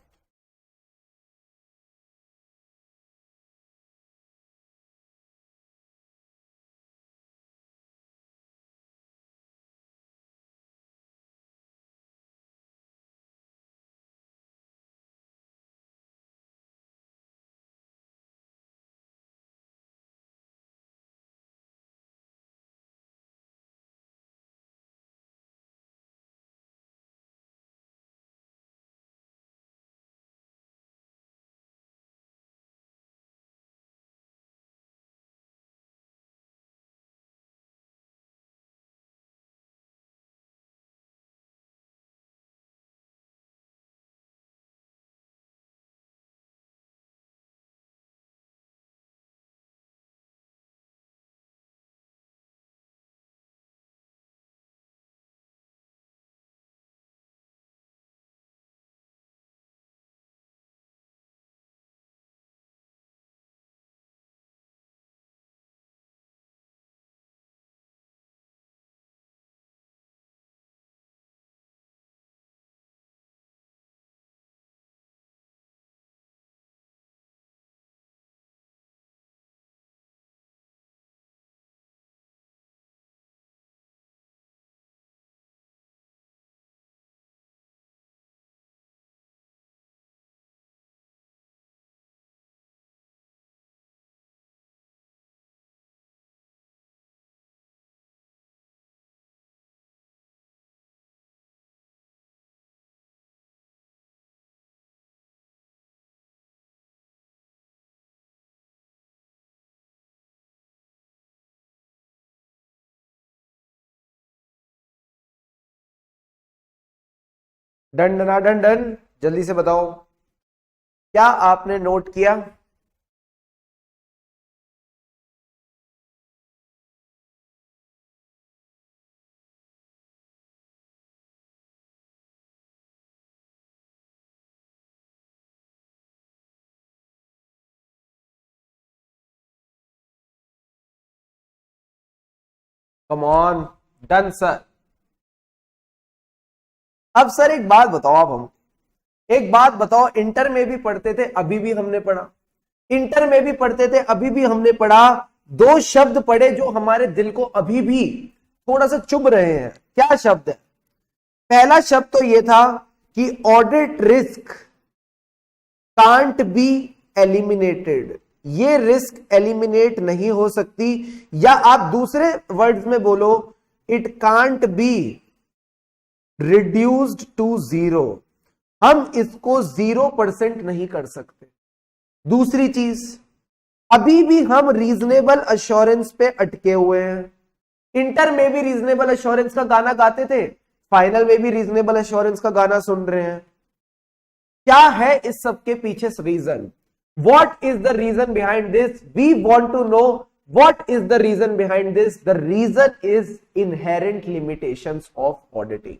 Done done done done, जल्दी से बताओ क्या आपने नोट किया। Come on, done sir. अब सर एक बात बताओ, आप हम एक बात बताओ, इंटर में भी पढ़ते थे अभी भी हमने पढ़ा, इंटर में भी पढ़ते थे अभी भी हमने पढ़ा, दो शब्द पढ़े जो हमारे दिल को अभी भी थोड़ा सा चुभ रहे हैं। क्या शब्द है? पहला शब्द तो यह था कि audit risk can't be eliminated, ये रिस्क एलिमिनेट नहीं हो सकती, या आप दूसरे वर्ड्स में बोलो, it can't be reduced to zero, हम इसको 0% नहीं कर सकते। दूसरी चीज, अभी भी हम रीजनेबल अश्योरेंस पे अटके हुए हैं। इंटर में भी रीजनेबल अश्योरेंस का गाना गाते थे, फाइनल में भी रीजनेबल अश्योरेंस का गाना सुन रहे हैं। क्या है इस सब के पीछे reason? What is the reason behind this? We want to know what is the reason behind this. The reason is inherent limitations of auditing.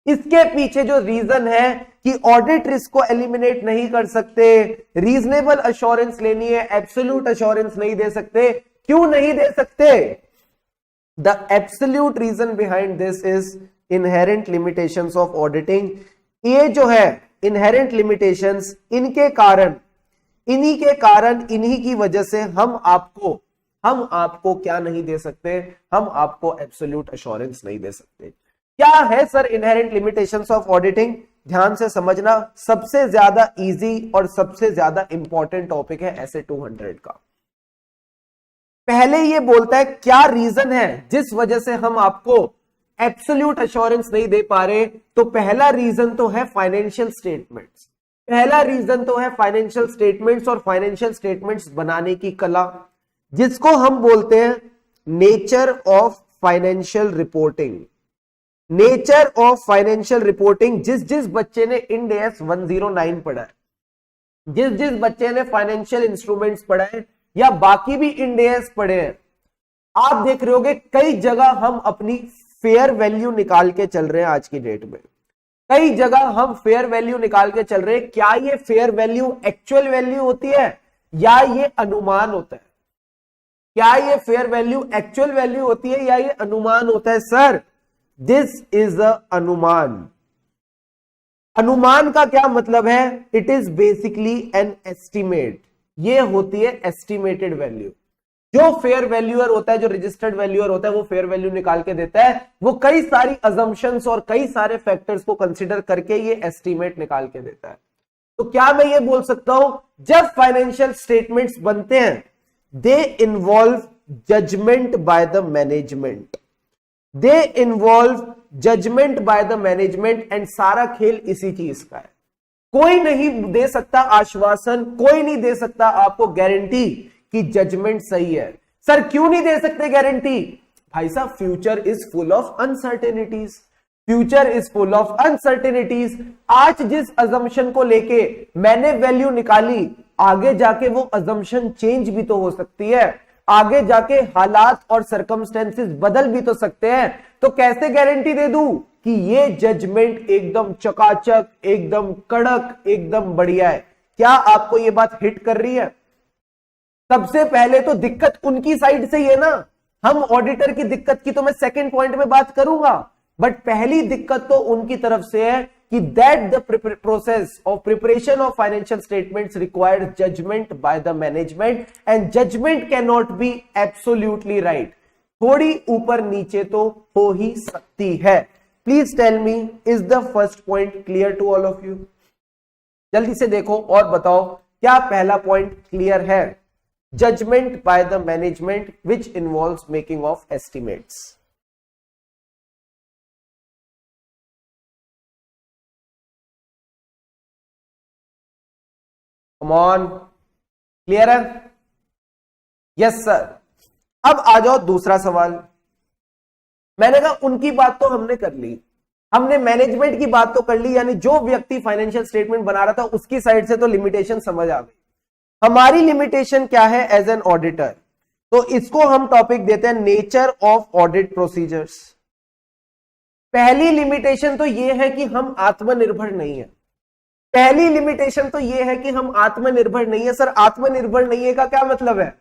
इसके पीछे जो रीजन है कि ऑडिट रिस्क को एलिमिनेट नहीं कर सकते, रीजनेबल अश्योरेंस लेनी है, एब्सोल्यूट अश्योरेंस नहीं दे सकते। क्यों नहीं दे सकते? The absolute reason behind this is inherent limitations of auditing. ये जो है इनहेरेंट लिमिटेशंस, इनके कारण, इन्हीं के कारण, इन्हीं की वजह से हम आपको क्या नहीं दे सकते? हम आपको एब्सोल्यूट अश्योरेंस नहीं दे सकते। क्या है sir inherent limitations of auditing? ध्यान से समझना, सबसे ज्यादा इजी और सबसे ज्यादा इंपॉर्टेंट टॉपिक है ऐसे 200 का। पहले ये बोलता है क्या रीजन है जिस वजह से हम आपको एब्सोल्यूट अश्योरेंस नहीं दे पा रहे। तो पहला रीजन तो है फाइनेंशियल स्टेटमेंट्स, पहला रीजन तो है फाइनेंशियल स्टेटमेंट्स और फाइनेंशियल स्टेटमेंट्स बनाने की कला, जिसको हम बोलते हैं nature of financial reporting. Nature of financial reporting, जिस जिस बच्चे ने इंड AS 109 पढ़ा है, जिस जिस बच्चे ने फाइनेंशियल इंस्ट्रूमेंट्स पढ़ा है या बाकी भी इंड AS पढ़े हैं, आप देख रहे होगे कई जगह हम अपनी फेयर वैल्यू निकाल के चल रहे हैं। आज की डेट में कई जगह हम फेयर वैल्यू निकाल के चल रहे हैं। क्या ये फेयर वैल्यू एक्चुअल वैल्यू होती है या ये अनुमान होता है? क्या ये फेयर वैल्यू एक्चुअल वैल्यू होती है या ये अनुमान होता है? सर दिस इज अ अनुमान। अनुमान का क्या मतलब है? It is basically an estimate. ये होती है एस्टिमेटेड वैल्यू। जो फेयर वैल्यूअर होता है, जो रजिस्टर्ड वैल्यूअर होता है, वो फेयर वैल्यू निकाल के देता है। वो कई सारी अजम्पशंस और कई सारे फैक्टर्स को कंसीडर करके ये एस्टिमेट निकाल के देता है। तो क्या मैं ये बोल सकता हूं जब फाइनेंशियल स्टेटमेंट्स बनते हैं, they involve judgment by the management, they involve judgment by the management, and सारा खेल इसी चीज का है। कोई नहीं दे सकता आश्वासन, कोई नहीं दे सकता आपको गारंटी कि जजमेंट सही है। सर क्यों नहीं दे सकते गारंटी? भाई साहब future is full of uncertainties, future is full of uncertainties. आज जिस अजम्पशन को लेके मैंने वैल्यू निकाली, आगे जाके वो अजम्पशन चेंज भी तो हो सकती है, आगे जाके हालात और सर्कमस्टेंसेस बदल भी तो सकते हैं। तो कैसे गारंटी दे दूं कि ये जजमेंट एकदम चकाचक, एकदम कड़क, एकदम बढ़िया है? क्या आपको ये बात हिट कर रही है? सबसे पहले तो दिक्कत उनकी साइड से ही है ना। हम ऑडिटर की दिक्कत की तो मैं सेकंड पॉइंट में बात करूंगा, बट पहली दिक्कत तो उनकी तरफ से है कि that the process of preparation of financial statements required judgement by the management, and judgement can not be absolutely right. थोड़ी ऊपर नीचे तो हो ही सकती है। Please tell me, is the first point clear to all of you? जल्दी से देखो और बताओ, क्या पहला पॉइंट क्लियर है? Judgement by the management which involves making of estimates. Come on, clear है? Yes sir. अब आ जाओ दूसरा सवाल। मैंने कहा उनकी बात तो हमने कर ली, हमने मैनेजमेंट की बात तो कर ली, यानी जो व्यक्ति फाइनेंशियल स्टेटमेंट बना रहा था उसकी साइड से तो लिमिटेशन समझ आ गई। हमारी लिमिटेशन क्या है एज एन ऑडिटर, तो इसको हम टॉपिक देते हैं नेचर ऑफ ऑडिट प्रोसीजर्स। पहली लिमिटेशन तो यह है कि हम आत्मनिर्भर नहीं है। पहली लिमिटेशन तो यह है कि हम आत्मनिर्भर नहीं है। सर आत्मनिर्भर नहीं है का क्या मतलब है?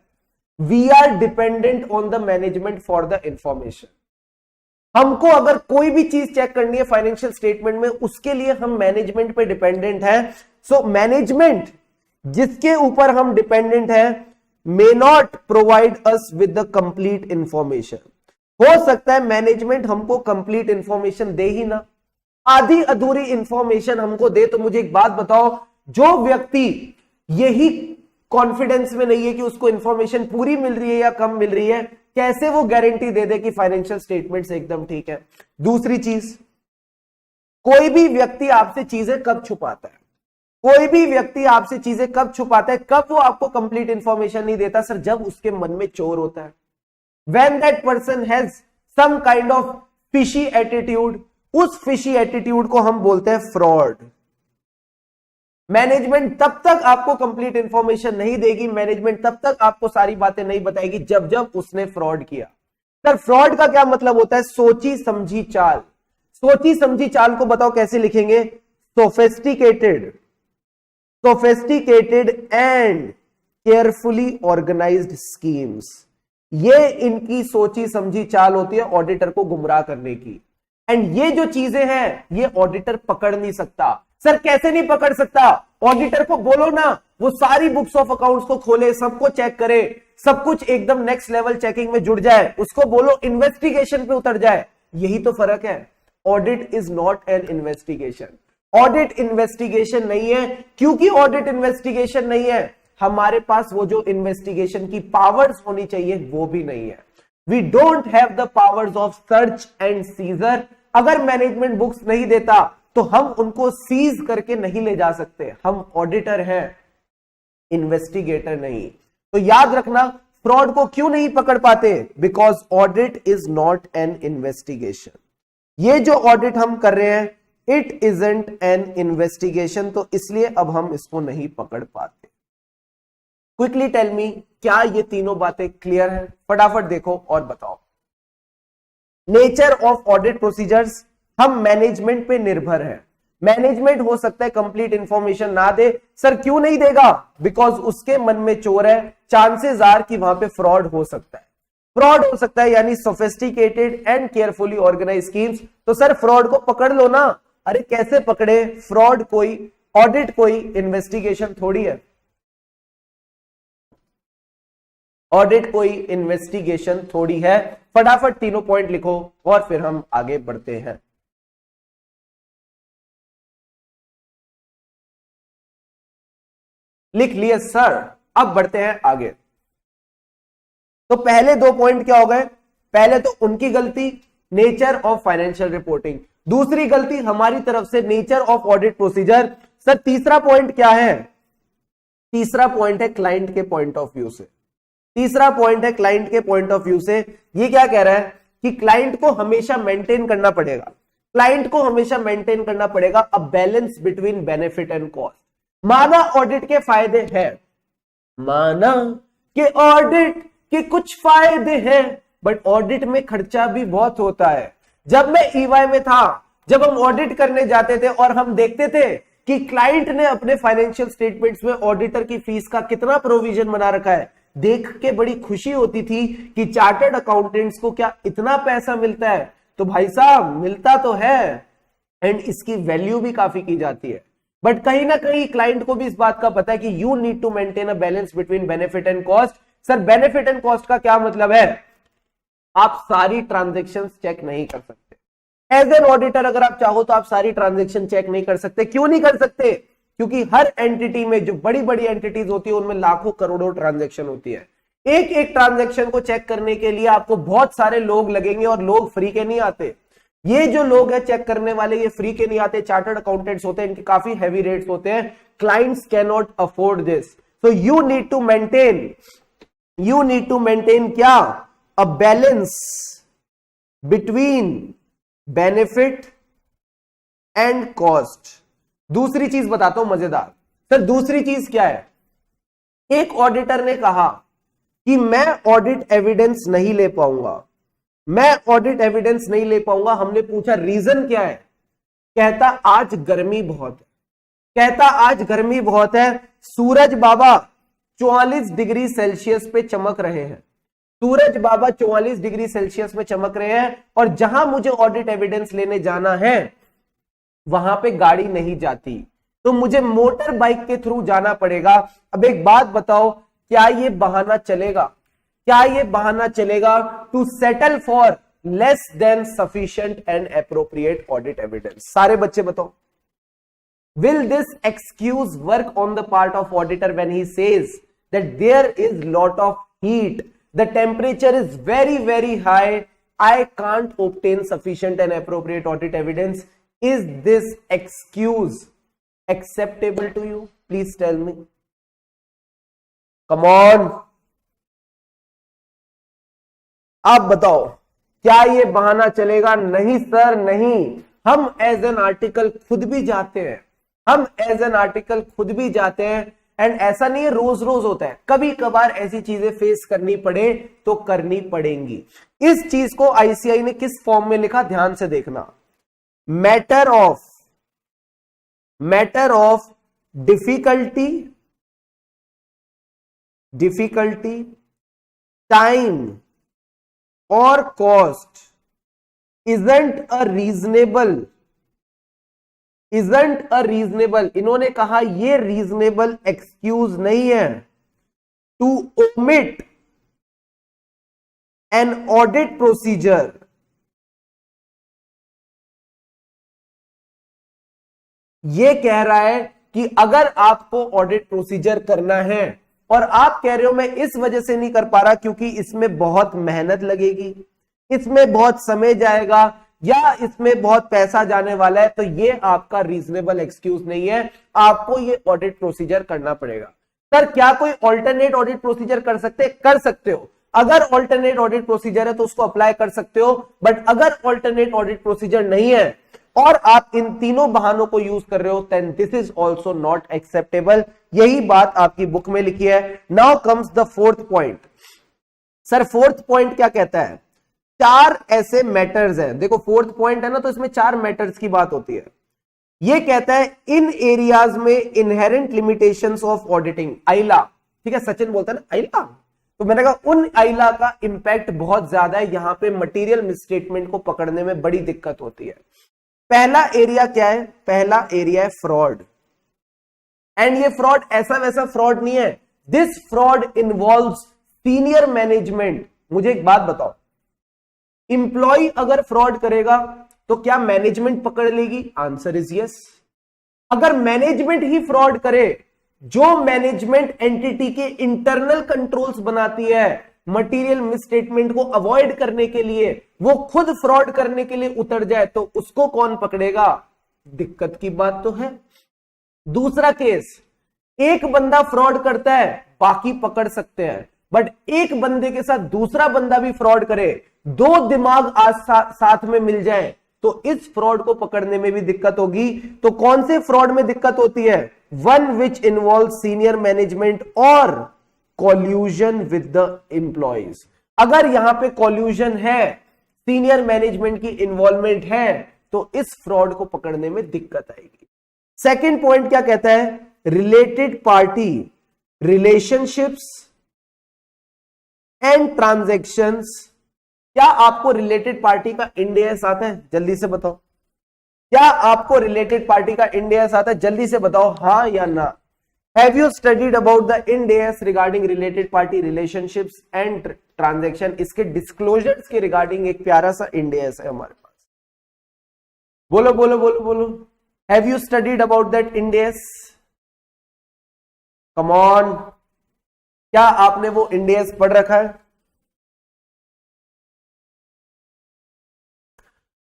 We are dependent on the management for the information. हमको अगर कोई भी चीज चेक करनी है फाइनेंशियल स्टेटमेंट में, उसके लिए हम मैनेजमेंट पे डिपेंडेंट है। सो मैनेजमेंट जिसके ऊपर हम डिपेंडेंट है may not provide us with the complete information. हो सकता है मैनेजमेंट हमको कंप्लीट इंफॉर्मेशन दे ही ना, आधी अधूरी इंफॉर्मेशन हमको दे। तो मुझे एक बात बताओ, जो व्यक्ति यही कॉन्फिडेंस में नहीं है कि उसको इंफॉर्मेशन पूरी मिल रही है या कम मिल रही है, कैसे वो गारंटी दे दे कि फाइनेंशियल स्टेटमेंट्स एकदम ठीक है? दूसरी चीज, कोई भी व्यक्ति आपसे चीजें कब छुपाता है? कोई भी व्यक्ति आपसे चीजें कब छुपाता है? कब वो आपको कंप्लीट इंफॉर्मेशन नहीं देता? सर जब उसके मन में चोर होता है। When that person has some kind of fishy attitude, उस फिशी एटीट्यूड को हम बोलते हैं फ्रॉड। मैनेजमेंट तब तक आपको कंप्लीट इंफॉर्मेशन नहीं देगी, मैनेजमेंट तब तक आपको सारी बातें नहीं बताएगी जब जब उसने फ्रॉड किया। सर फ्रॉड का क्या मतलब होता है? सोची समझी चाल। सोची समझी चाल को बताओ कैसे लिखेंगे? Sophisticated and carefully organised schemes. ये इनकी सोची समझी चाल होती है ऑडिटर को गुमराह करने की। एंड ये जो चीजें हैं ये ऑडिटर पकड़ नहीं सकता। सर कैसे नहीं पकड़ सकता? ऑडिटर को बोलो ना वो सारी बुक्स ऑफ अकाउंट्स को खोले, सबको चेक करे, सब कुछ एकदम नेक्स्ट लेवल चेकिंग में जुड़ जाए, उसको बोलो इन्वेस्टिगेशन पे उतर जाए। यही तो फर्क है। Audit is not an investigation. Audit investigation नहीं है। क्योंकि ऑडिट इन्वेस्टिगेशन नहीं है, हमारे पास वो जो इन्वेस्टिगेशन की पावर्स होनी चाहिए वो भी नहीं है। We don't have the powers of search and seizure. अगर मैनेजमेंट बुक्स नहीं देता तो हम उनको सीज करके नहीं ले जा सकते। हम ऑडिटर हैं, इन्वेस्टिगेटर नहीं। तो याद रखना, फ्रॉड को क्यों नहीं पकड़ पाते? Because audit is not an investigation. ये जो ऑडिट हम कर रहे हैं इट इजंट एन इन्वेस्टिगेशन, तो इसलिए अब हम इसको नहीं पकड़ पाते। क्विकली टेल मी, क्या ये तीनों बातें क्लियर है? फटाफट देखो और बताओ। नेचर ऑफ ऑडिट प्रोसीजर्स, हम मैनेजमेंट पे निर्भर है। मैनेजमेंट हो सकता है कंप्लीट इंफॉर्मेशन ना दे। सर क्यों नहीं देगा? बिकॉज उसके मन में चोर है, चांसेस आर कि वहां पे फ्रॉड हो सकता है। फ्रॉड हो सकता है यानी sophisticated and carefully organise schemes. तो सर फ्रॉड को पकड़ लो ना। अरे कैसे पकड़े? फ्रॉड कोई, ऑडिट कोई इन्वेस्टिगेशन थोड़ी है। ऑडिट कोई इन्वेस्टिगेशन थोड़ी है। फटाफट तीनों पॉइंट लिखो और फिर हम आगे बढ़ते हैं। लिख लिए सर, अब बढ़ते हैं आगे। तो पहले दो पॉइंट क्या हो गए? पहले तो उनकी गलती, नेचर ऑफ फाइनेंशियल रिपोर्टिंग। दूसरी गलती हमारी तरफ से, nature of audit procedure. Sir तीसरा पॉइंट क्या है? तीसरा पॉइंट है क्लाइंट के पॉइंट ऑफ व्यू से। तीसरा पॉइंट है क्लाइंट के पॉइंट ऑफ व्यू से। ये क्या कह रहा है कि क्लाइंट को हमेशा मेंटेन करना पड़ेगा, क्लाइंट को हमेशा मेंटेन करना पड़ेगा अ balance between benefit and cost. माना ऑडिट के फायदे हैं, माना कि ऑडिट के कुछ फायदे हैं, बट ऑडिट में खर्चा भी बहुत होता है। जब मैं ईवाई में था, जब हम ऑडिट करने जाते थे और हम देखते थे कि क्लाइंट ने अपने फाइनेंशियल स्टेटमेंट्स में ऑडिटर की फीस का कितना प्रोविजन बना रखा है, देख के बड़ी खुशी होती थी कि चार्टर्ड अकाउंटेंट्स को क्या इतना पैसा मिलता है। तो भाई साहब मिलता तो है एंड इसकी वैल्यू भी काफी की जाती है। बट कहीं ना कहीं क्लाइंट को भी इस बात का पता है कि you need to maintain a balance between benefit and cost. Sir benefit and cost का क्या मतलब है? आप सारी ट्रांजेक्शन्स चेक नहीं कर सकते। एज एन ऑडिटर अगर आप चाहो तो आप सारी ट्रांजेक्शन चेक नहीं कर सकते। क्यों नहीं कर सकते? क्योंकि हर एंटिटी में, जो बड़ी बड़ी एंटिटीज होती है उनमें लाखों करोड़ों ट्रांजैक्शन होती है। एक एक ट्रांजैक्शन को चेक करने के लिए आपको बहुत सारे लोग लगेंगे और लोग फ्री के नहीं आते। ये जो लोग हैं चेक करने वाले, ये फ्री के नहीं आते, चार्टर्ड अकाउंटेंट्स होते हैं, इनके काफी हैवी रेट्स होते हैं। Clients can not afford this, so you need to maintain क्या? A balance between benefit and cost. दूसरी चीज बताता हूं मजेदार सर, दूसरी चीज क्या है? एक ऑडिटर ने कहा कि मैं ऑडिट एविडेंस नहीं ले पाऊंगा, मैं ऑडिट एविडेंस नहीं ले पाऊंगा। हमने पूछा रीजन क्या है? कहता आज गर्मी बहुत है, कहता आज गर्मी बहुत है, सूरज बाबा 44 डिग्री सेल्सियस पे चमक रहे हैं, सूरज बाबा 44 डिग्री सेल्सियस में चमक रहे हैं, और जहां मुझे ऑडिट एविडेंस लेने जाना है वहां पे गाड़ी नहीं जाती, तो मुझे मोटर बाइक के थ्रू जाना पड़ेगा। अब एक बात बताओ, क्या ये बहाना चलेगा? क्या ये बहाना चलेगा to settle for less than sufficient and appropriate audit evidence? सारे बच्चे बताओ, will this excuse work on the part of auditor when he says that there is lot of heat, the temperature is very high, I can't obtain sufficient and appropriate audit evidence? Is this excuse acceptable to you? Please tell me. Come on. आप बताओ, क्या ये बहाना चलेगा? नहीं sir नहीं, हम as an article खुद भी जाते हैं, हम एज एन आर्टिकल खुद भी जाते हैं, एंड ऐसा नहीं है रोज रोज होता है, कभी कभार ऐसी चीजें फेस करनी पड़े तो करनी पड़ेंगी। इस चीज को आईसीआई ने किस फॉर्म में लिखा, ध्यान से देखना, मैटर ऑफ डिफिकल्टी टाइम और कॉस्ट isn't a reasonable, इन्होंने कहा ये रीजनेबल एक्सक्यूज नहीं है to omit an audit procedure. ये कह रहा है कि अगर आपको ऑडिट प्रोसीजर करना है और आप कह रहे हो मैं इस वजह से नहीं कर पा रहा क्योंकि इसमें बहुत मेहनत लगेगी, इसमें बहुत समय जाएगा, या इसमें बहुत पैसा जाने वाला है, तो ये आपका रीजनेबल एक्सक्यूज नहीं है, आपको ये ऑडिट प्रोसीजर करना पड़ेगा। सर क्या कोई ऑल्टरनेट ऑडिट प्रोसीजर कर सकते हो? अगर ऑल्टरनेट ऑडिट प्रोसीजर है तो उसको अप्लाई कर सकते हो, बट अगर ऑल्टरनेट ऑडिट प्रोसीजर नहीं है और आप इन तीनों बहानों को यूज कर रहे हो, then this is also not acceptable. यही बात आपकी बुक में लिखी है। Now comes the fourth point. Sir fourth point क्या कहता है? चार ऐसे मैटर्स हैं, देखो फोर्थ पॉइंट है ना, तो इसमें चार मैटर्स की बात होती है। ये कहता है इन एरियाज में इनहेरेंट लिमिटेशंस ऑफ ऑडिटिंग, आइला, ठीक है, सचिन बोलता है ना आइला, तो मैंने कहा उन आइला का इंपैक्ट बहुत ज्यादा है, यहां पे मटेरियल मिसस्टेटमेंट को पकड़ने में बड़ी दिक्कत होती है। पहला एरिया क्या है? पहला एरिया है फ्रॉड, एंड ये फ्रॉड ऐसा वैसा फ्रॉड नहीं है, this fraud involves senior management. मुझे एक बात बताओ, इंप्लॉय अगर फ्रॉड करेगा तो क्या मैनेजमेंट पकड़ लेगी? Answer is yes. अगर मैनेजमेंट ही फ्रॉड करे, जो मैनेजमेंट एंटिटी के इंटरनल कंट्रोल्स बनाती है मटेरियल मिसस्टेटमेंट को अवॉइड करने के लिए, वो खुद फ्रॉड करने के लिए उतर जाए, तो उसको कौन पकड़ेगा? दिक्कत की बात तो है। दूसरा केस, एक बंदा फ्रॉड करता है, बाकी पकड़ सकते हैं, बट एक बंदे के साथ दूसरा बंदा भी फ्रॉड करे, दो दिमाग आज साथ में मिल जाएं, तो इस फ्रॉड को पकड़ने में भी दिक्कत होगी। तो कौन से फ्रॉड में दिक्कत होती है? One which involve senior management और कॉल्यूजन विद द एम्प्लॉइज। अगर यहां पे कॉल्यूजन है, सीनियर मैनेजमेंट की इन्वॉल्वमेंट है, तो इस फ्रॉड को पकड़ने में दिक्कत आएगी। सेकेंड पॉइंट क्या कहता है? Related party relationships and transactions. क्या आपको रिलेटेड पार्टी का इंड एएस आता है? जल्दी से बताओ, क्या आपको रिलेटेड पार्टी का इंड एएस आता है? जल्दी से बताओ, हाँ या ना। Have you studied about the Ind AS regarding related party relationships and transaction? इसके डिस्क्लोजर्स के रिगार्डिंग एक प्यारा सा इंड एएस है हमारे पास। बोलो बोलो बोलो बोलो, have you studied about that Ind AS? Come on, क्या आपने वो इंड एएस पढ़ रखा है?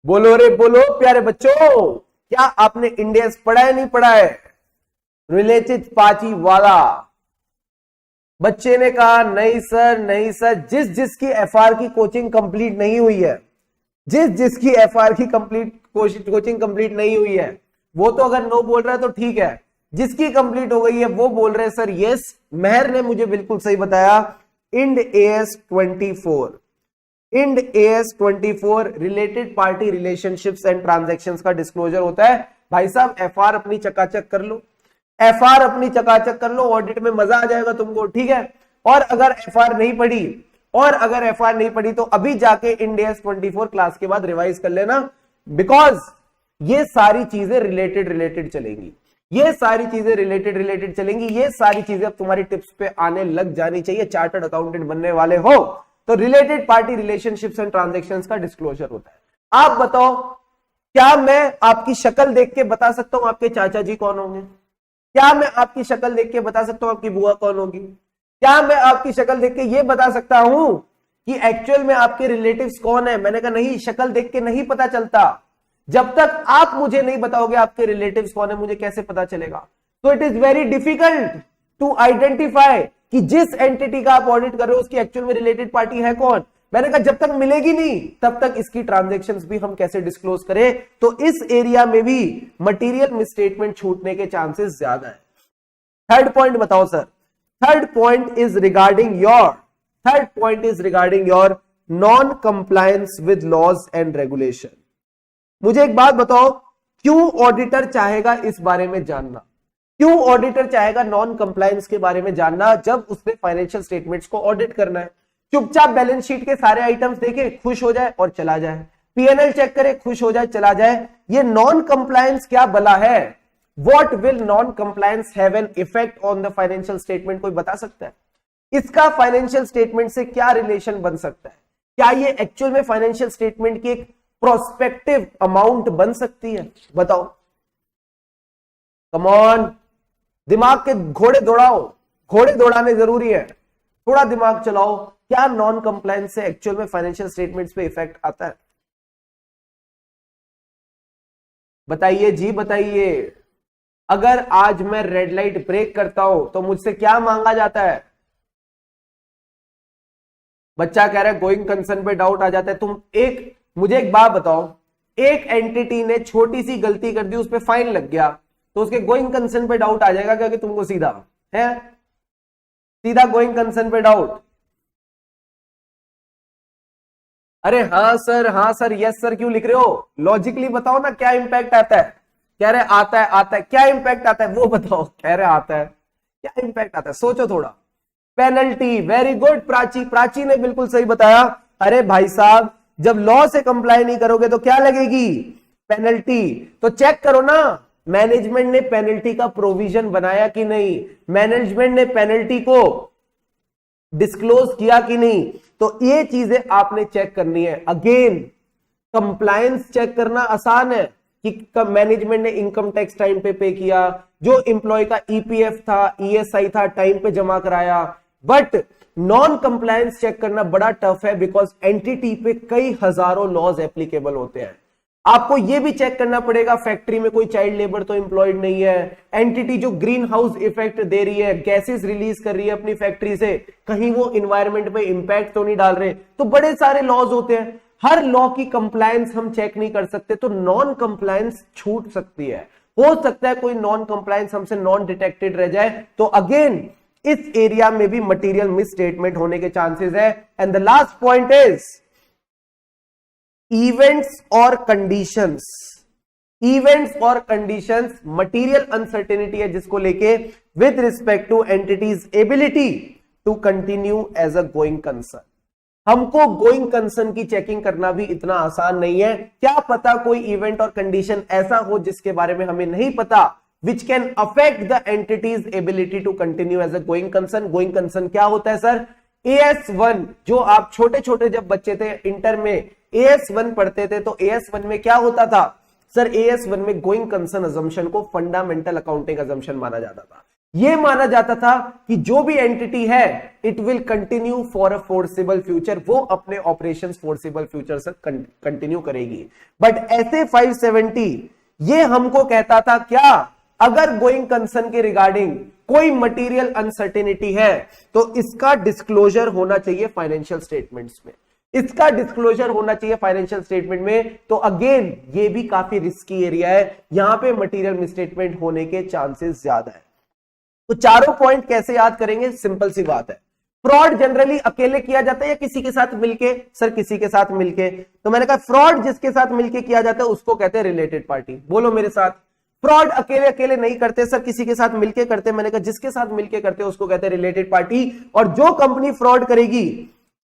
बोलो रे बोलो प्यारे बच्चों, क्या आपने इंड एएस पढ़ा है? नहीं पढ़ा है? रिलेटेड पार्टी वाला। बच्चे ने कहा नहीं सर नहीं सर। जिसकी एफआर की कोचिंग कंप्लीट नहीं हुई है, जिसकी एफआर की कंप्लीट कोचिंग कंप्लीट नहीं हुई है वो तो अगर नो बोल रहा है तो ठीक है, जिसकी कंप्लीट हो गई है वो बोल रहे हैं सर यस। मेहर ने मुझे बिल्कुल सही बताया, Ind AS 24, Ind AS 24 related party relationships and transactions का डिस्क्लोजर होता है। भाई साहब FR अपनी चकाचक कर लो, FR अपनी चकाचक कर लो, ऑडिट में मजा आ जाएगा तुमको, ठीक है। और अगर FR नहीं पढ़ी, और अगर FR नहीं पढ़ी तो अभी जाके इंड AS 24 क्लास के बाद रिवाइज कर लेना, बिकॉज ये सारी चीजें रिलेटेड चलेंगी, ये सारी चीजें रिलेटेड चलेंगी, ये सारी चीजें अब तुम्हारी टिप्स पे आने लग जानी चाहिए। चार्टर्ड अकाउंटेंट बनने वाले हो तो related party relationships and transactions का डिस्क्लोजर होता है। आप बताओ, क्या मैं आपकी शक्ल देख के बता सकता हूं आपके चाचा जी कौन होंगे? क्या मैं आपकी शक्ल देख के बता सकता हूं आपकी बुआ कौन होगी? क्या मैं आपकी शक्ल देख के ये बता सकता हूं कि एक्चुअल में आपके रिलेटिव्स कौन है? मैंने कहा नहीं, शक्ल देख के नहीं पता चलता। जब तक आप मुझे नहीं बताओगे आपके रिलेटिव्स कौन है, मुझे कैसे पता चलेगा? तो it is very difficult to identify कि जिस एंटिटी का आप ऑडिट कर रहे हो उसकी एक्चुअल में रिलेटेड पार्टी है कौन। मैंने कहा जब तक मिलेगी नहीं तब तक इसकी ट्रांजैक्शंस भी हम कैसे डिस्क्लोज करें? तो इस एरिया में भी मटेरियल मिसस्टेटमेंट छूटने के चांसेस ज्यादा है। थर्ड पॉइंट बताओ sir. Third point is regarding your non compliance with laws and regulation. मुझे एक बात बताओ, क्यों ऑडिटर चाहेगा इस बारे में जानना? क्यों ऑडिटर चाहेगा नॉन कंप्लायंस के बारे में जानना जब उसने फाइनेंशियल स्टेटमेंट्स को ऑडिट करना है? चुपचाप बैलेंस शीट के सारे आइटम्स देखे, खुश हो जाए और चला जाए, पीएनएल चेक करे, खुश हो जाए, चला जाए। ये नॉन कंप्लायंस क्या बला है? What will non compliance have an effect on the financial statement? कोई बता सकता है? इसका फाइनेंशियल स्टेटमेंट से क्या रिलेशन बन सकता है? क्या ये एक्चुअल में फाइनेंशियल स्टेटमेंट की एक प्रोस्पेक्टिव अमाउंट बन सकती है? बताओ, कम ऑन, दिमाग के घोड़े दौड़ाओ, घोड़े दौड़ाने जरूरी है, थोड़ा दिमाग चलाओ। क्या नॉन कंप्लायंस से एक्चुअल में फाइनेंशियल स्टेटमेंट्स पे इफेक्ट आता है? बताइए जी, बताइए। अगर आज मैं रेड लाइट ब्रेक करता हूं तो मुझसे क्या मांगा जाता है? बच्चा कह रहा है गोइंग कंसर्न पे डाउट आ जाता है। मुझे एक बात बताओ, एक एंटिटी ने छोटी सी गलती कर दी, उस पर फाइन लग गया, तो उसके गोइंग कंसर्न पे डाउट आ जाएगा क्या कि तुमको? सीधा है, सीधा गोइंग कंसर्न पे डाउट। अरे हाँ सर, यस सर क्यों लिख रहे हो? लॉजिकली बताओ ना, क्या इंपैक्ट आता है? कह रहे आता है, क्या इंपैक्ट आता है वो बताओ। कह रहे आता है, क्या इंपैक्ट आता है? सोचो थोड़ा। पेनल्टी, वेरी गुड प्राची ने बिल्कुल सही बताया। अरे भाई साहब, जब लॉ से कंप्लाई नहीं करोगे तो क्या लगेगी? पेनल्टी। तो चेक करो ना, मैनेजमेंट ने पेनल्टी का प्रोविजन बनाया कि नहीं, मैनेजमेंट ने पेनल्टी को डिस्क्लोज किया कि नहीं। तो ये चीजें आपने चेक करनी है। अगेन, कंप्लायंस चेक करना आसान है कि मैनेजमेंट ने इनकम टैक्स टाइम पे किया, जो एम्प्लॉय का ईपीएफ था, ईएसआई था, टाइम पे जमा कराया। बट नॉन कंप्लायंस चेक करना बड़ा टफ है, बिकॉज एंटिटी पे कई हजारों लॉज एप्लीकेबल होते हैं। आपको यह भी चेक करना पड़ेगा फैक्ट्री में कोई चाइल्ड लेबर तो एम्प्लॉयड नहीं है, एंटिटी जो ग्रीन हाउस इफेक्ट दे रही है, गैसेस रिलीज कर रही है अपनी फैक्ट्री से, कहीं वो इन्वायरमेंट पे इंपैक्ट तो नहीं डाल रहे। तो बड़े सारे लॉज होते हैं, हर लॉ की कंप्लायंस हम चेक नहीं कर सकते, तो नॉन कंप्लायंस छूट सकती है। हो सकता है कोई नॉन कंप्लायंस हमसे नॉन डिटेक्टेड रह जाए, तो अगेन इस एरिया में भी मटेरियल मिस स्टेटमेंट होने के चांसेस है। And the last point is events और कंडीशंस। इवेंट्स और कंडीशंस मटेरियल अनसर्टेनिटी है जिसको लेके with respect to entity's ability to continue as a going concern. हमको गोइंग कंसर्न की चेकिंग करना भी इतना आसान नहीं है। क्या पता कोई इवेंट और कंडीशन ऐसा हो जिसके बारे में हमें नहीं पता, which can affect the entity's ability to continue as a going concern। going concern क्या होता है सर? AS1, जो आप छोटे छोटे जब बच्चे थे इंटर में AS1 पढ़ते थे, तो AS1 में क्या होता था सर? AS1 में गोइंग कंसर्न अजम्पशन को फंडामेंटल अकाउंटिंग अजम्पशन माना जाता था। यह माना जाता था कि जो भी एंटिटी है it will continue for a forcible future, वो अपने ऑपरेशंस फोर्सेबल फ्यूचर से कंटिन्यू करेगी। बट ऐसे 570 ये हमको कहता था क्या, अगर गोइंग कंसर्न के रिगार्डिंग कोई मटेरियल अनसर्टेनिटी है तो इसका डिस्क्लोजर होना चाहिए फाइनेंशियल स्टेटमेंट्स में। इसका डिस्क्लोजर होना चाहिए फाइनेंशियल स्टेटमेंट में। तो अगेन ये भी काफी रिस्की एरिया है, यहां पे मटेरियल मिसस्टेटमेंट होने के चांसेस ज्यादा है। तो चारों पॉइंट कैसे याद करेंगे, सिंपल सी बात है। फ्रॉड जनरली अकेले किया जाता है या किसी के साथ मिलके? सर किसी के साथ मिलके। तो मैंने कहा फ्रॉड जिसके साथ मिलके किया जाता है उसको कहते हैं रिलेटेड पार्टी। बोलो मेरे साथ, फ्रॉड अकेले अकेले नहीं करते सर, किसी के साथ मिलके करते। मैंने कहा जिसके साथ मिलके करते हैं उसको कहते हैं रिलेटेड पार्टी। और जो कंपनी फ्रॉड करेगी,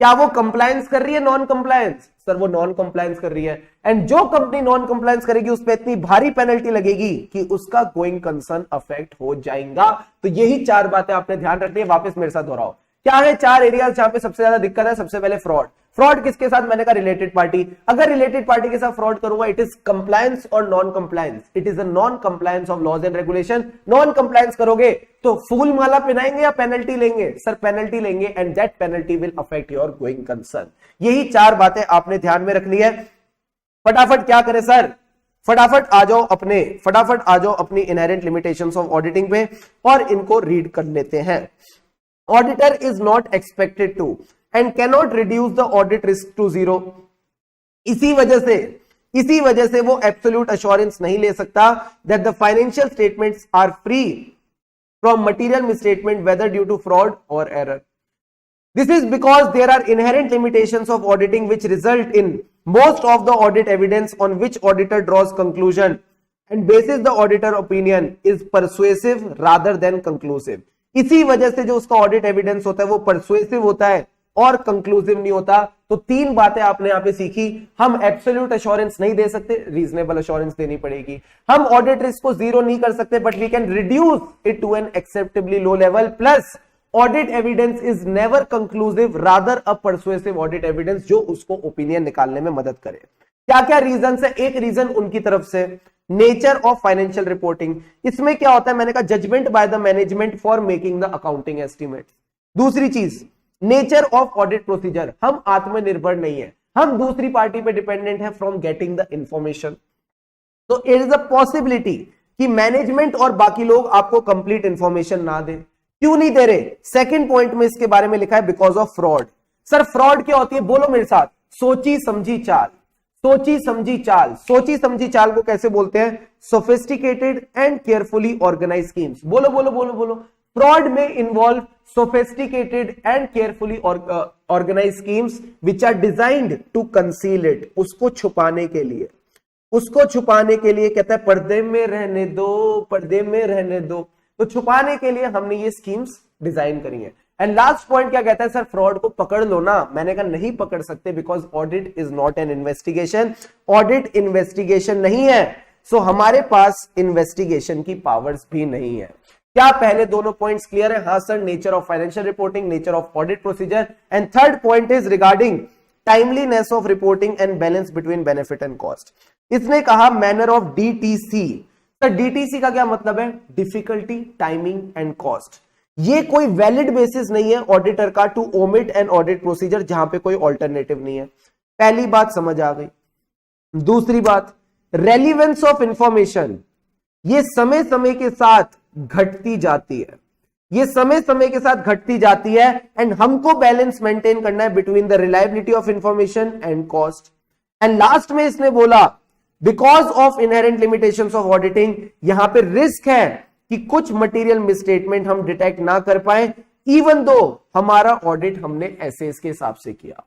क्या वो कंप्लायंस कर रही है, नॉन कंप्लायंस? सर वो नॉन कंप्लायंस कर रही है। एंड जो कंपनी नॉन कंप्लायंस करेगी उस पर इतनी भारी पेनल्टी लगेगी कि उसका गोइंग कंसर्न अफेक्ट हो जाएगा। तो यही चार बातें आपने ध्यान रखनी है। वापस मेरे साथ दोहराओ, क्या है चार एरियाज जहां पे सबसे ज्यादा दिक्कत है? सबसे पहले फ्रॉड। फ्रॉड किसके साथ? मैंने कहा रिलेटेड पार्टी। अगर रिलेटेड पार्टी के साथ फ्रॉड करूंगा, इट इज कंप्लायंस और non compliance. It is a non compliance of laws and regulation. Non compliance करोगे तो फूल माला पहनाएंगे या पेनल्टी लेंगे? सर पेनल्टी लेंगे, and that penalty will affect your going concern. यही चार बातें आपने ध्यान में रखनी है। फटाफट क्या करें सर, फटाफट आ जाओ अपनी इनहेरेंट लिमिटेशंस ऑफ ऑडिटिंग पे और इनको रीड कर लेते हैं। Auditor is not expected to and cannot reduce the audit risk to zero. इसी वजह से वो एब्सोल्यूट अश्योरेंस नहीं ले सकता that the financial statements are free from material misstatement whether due to fraud और error. This is because there are inherent limitations of auditing which result in most of the audit evidence on which auditor draws conclusion and bases the auditor opinion is persuasive rather than conclusive. इसी वजह से जो उसका audit evidence होता है वो persuasive होता है और कंक्लूसिव नहीं होता। तो तीन बातें आपने यहां पे सीखी। हम एब्सोल्यूट अश्योरेंस नहीं दे सकते, रीजनेबल अश्योरेंस देनी पड़ेगी। हम ऑडिट रिस्क को जीरो नहीं कर सकते, but we can reduce it to an acceptably low level. Plus audit evidence is never conclusive, rather a persuasive audit evidence जो उसको ओपिनियन निकालने में मदद करे। क्या क्या रीजन है? एक रीजन उनकी तरफ से नेचर ऑफ फाइनेंशियल रिपोर्टिंग। इसमें क्या होता है? मैंने कहा judgement by the management for making the accounting estimate. दूसरी चीज नेचर ऑफ ऑडिट प्रोसीजर, हम आत्मनिर्भर नहीं है, हम दूसरी पार्टी पे डिपेंडेंट है फ्रॉम गेटिंग द इंफॉर्मेशन। तो इट इज अ पॉसिबिलिटी कि मैनेजमेंट और बाकी लोग आपको कंप्लीट इंफॉर्मेशन ना दे। क्यों नहीं दे रहे? सेकंड पॉइंट में इसके बारे में लिखा है because of fraud. Sir fraud क्या होती है? बोलो मेरे साथ, सोची समझी चाल। सोची समझी चाल, सोची समझी चाल को कैसे बोलते हैं? Sophisticated and carefully organise schemes. बोलो बोलो बोलो बोलो। फ्रॉड में involve sophisticated and carefully organise schemes which are designed to conceal it. उसको छुपाने के लिए, उसको छुपाने के लिए कहता है पर्दे में रहने दो, पर्दे में रहने दो। तो छुपाने के लिए हमने ये स्कीम्स डिजाइन करी है। एंड लास्ट पॉइंट क्या कहता है? सर फ्रॉड को पकड़ लो ना। मैंने कहा नहीं पकड़ सकते, because audit is not an investigation. Audit investigation नहीं है, सो हमारे पास इन्वेस्टिगेशन की पावर्स भी नहीं है। क्या पहले दोनों पॉइंट्स क्लियर है? हाँ sir, nature of financial reporting, nature of audit procedure. And third point is regarding timeliness of reporting and balance between benefit and cost. इसने कहा मैनर ऑफ डीटीसी। तो डीटीसी का क्या मतलब है? Difficulty, timing and cost. ये कोई valid basis नहीं है ऑडिटर का to omit an audit procedure जहां पे कोई ऑल्टरनेटिव नहीं है। पहली बात समझ आ गई। दूसरी बात, रेलिवेंस ऑफ इंफॉर्मेशन, ये समय समय के साथ घटती जाती है, ये समय समय के साथ घटती जाती है। एंड हमको बैलेंस मेंटेन करना है between the reliability of information and cost. And last में इसने बोला because of inherent limitations of auditing, यहां पे रिस्क है कि कुछ मटेरियल मिसस्टेटमेंट हम डिटेक्ट ना कर पाए, इवन दो हमारा ऑडिट हमने एसएस के हिसाब से किया।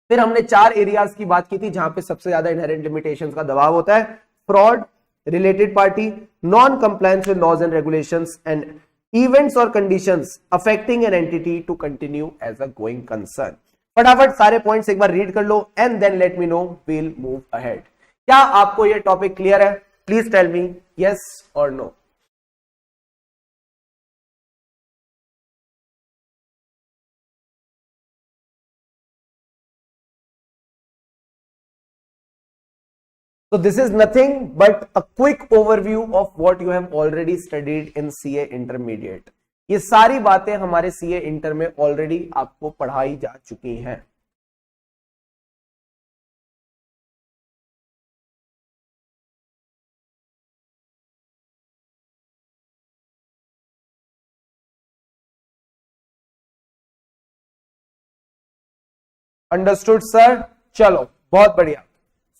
फिर हमने चार एरियाज की बात की थी जहां पे सबसे ज्यादा इनहेरेंट लिमिटेशंस का दबाव होता है। Fraud, related party, non compliance with laws and regulations and events और conditions affecting an entity to continue as a going concern. फटाफट सारे पॉइंट्स एक बार रीड कर लो and then let me know, we'll move ahead. क्या आपको यह टॉपिक क्लियर है? प्लीज टेल मी यस और no. So this is nothing but a quick overview of what you have already studied in CA Intermediate. ये सारी बातें हमारे CA inter में ऑलरेडी आपको पढ़ाई जा चुकी हैं। अंडरस्टूड सर, चलो बहुत बढ़िया।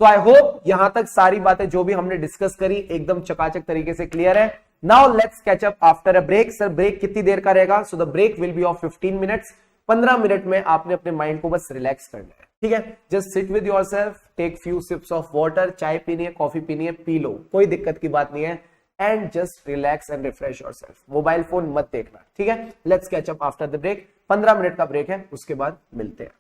सो आई होप यहां तक सारी बातें जो भी हमने डिस्कस करी एकदम चकाचक तरीके से क्लियर है। Now let's catch up after a break. Sir break कितनी देर का रहेगा? So the break will be of 15 minutes. 15 minute में आपने अपने माइंड को बस रिलैक्स करना है, ठीक है। Just sit with yourself, take few sips of water, चाय पीनी है, कॉफी पीनी है, पी लो, कोई दिक्कत की बात नहीं है। And just relax and refresh yourself. Mobile phone मत देखना, ठीक है। Let's catch up after the break. 15 minute का ब्रेक है, उसके बाद मिलते हैं।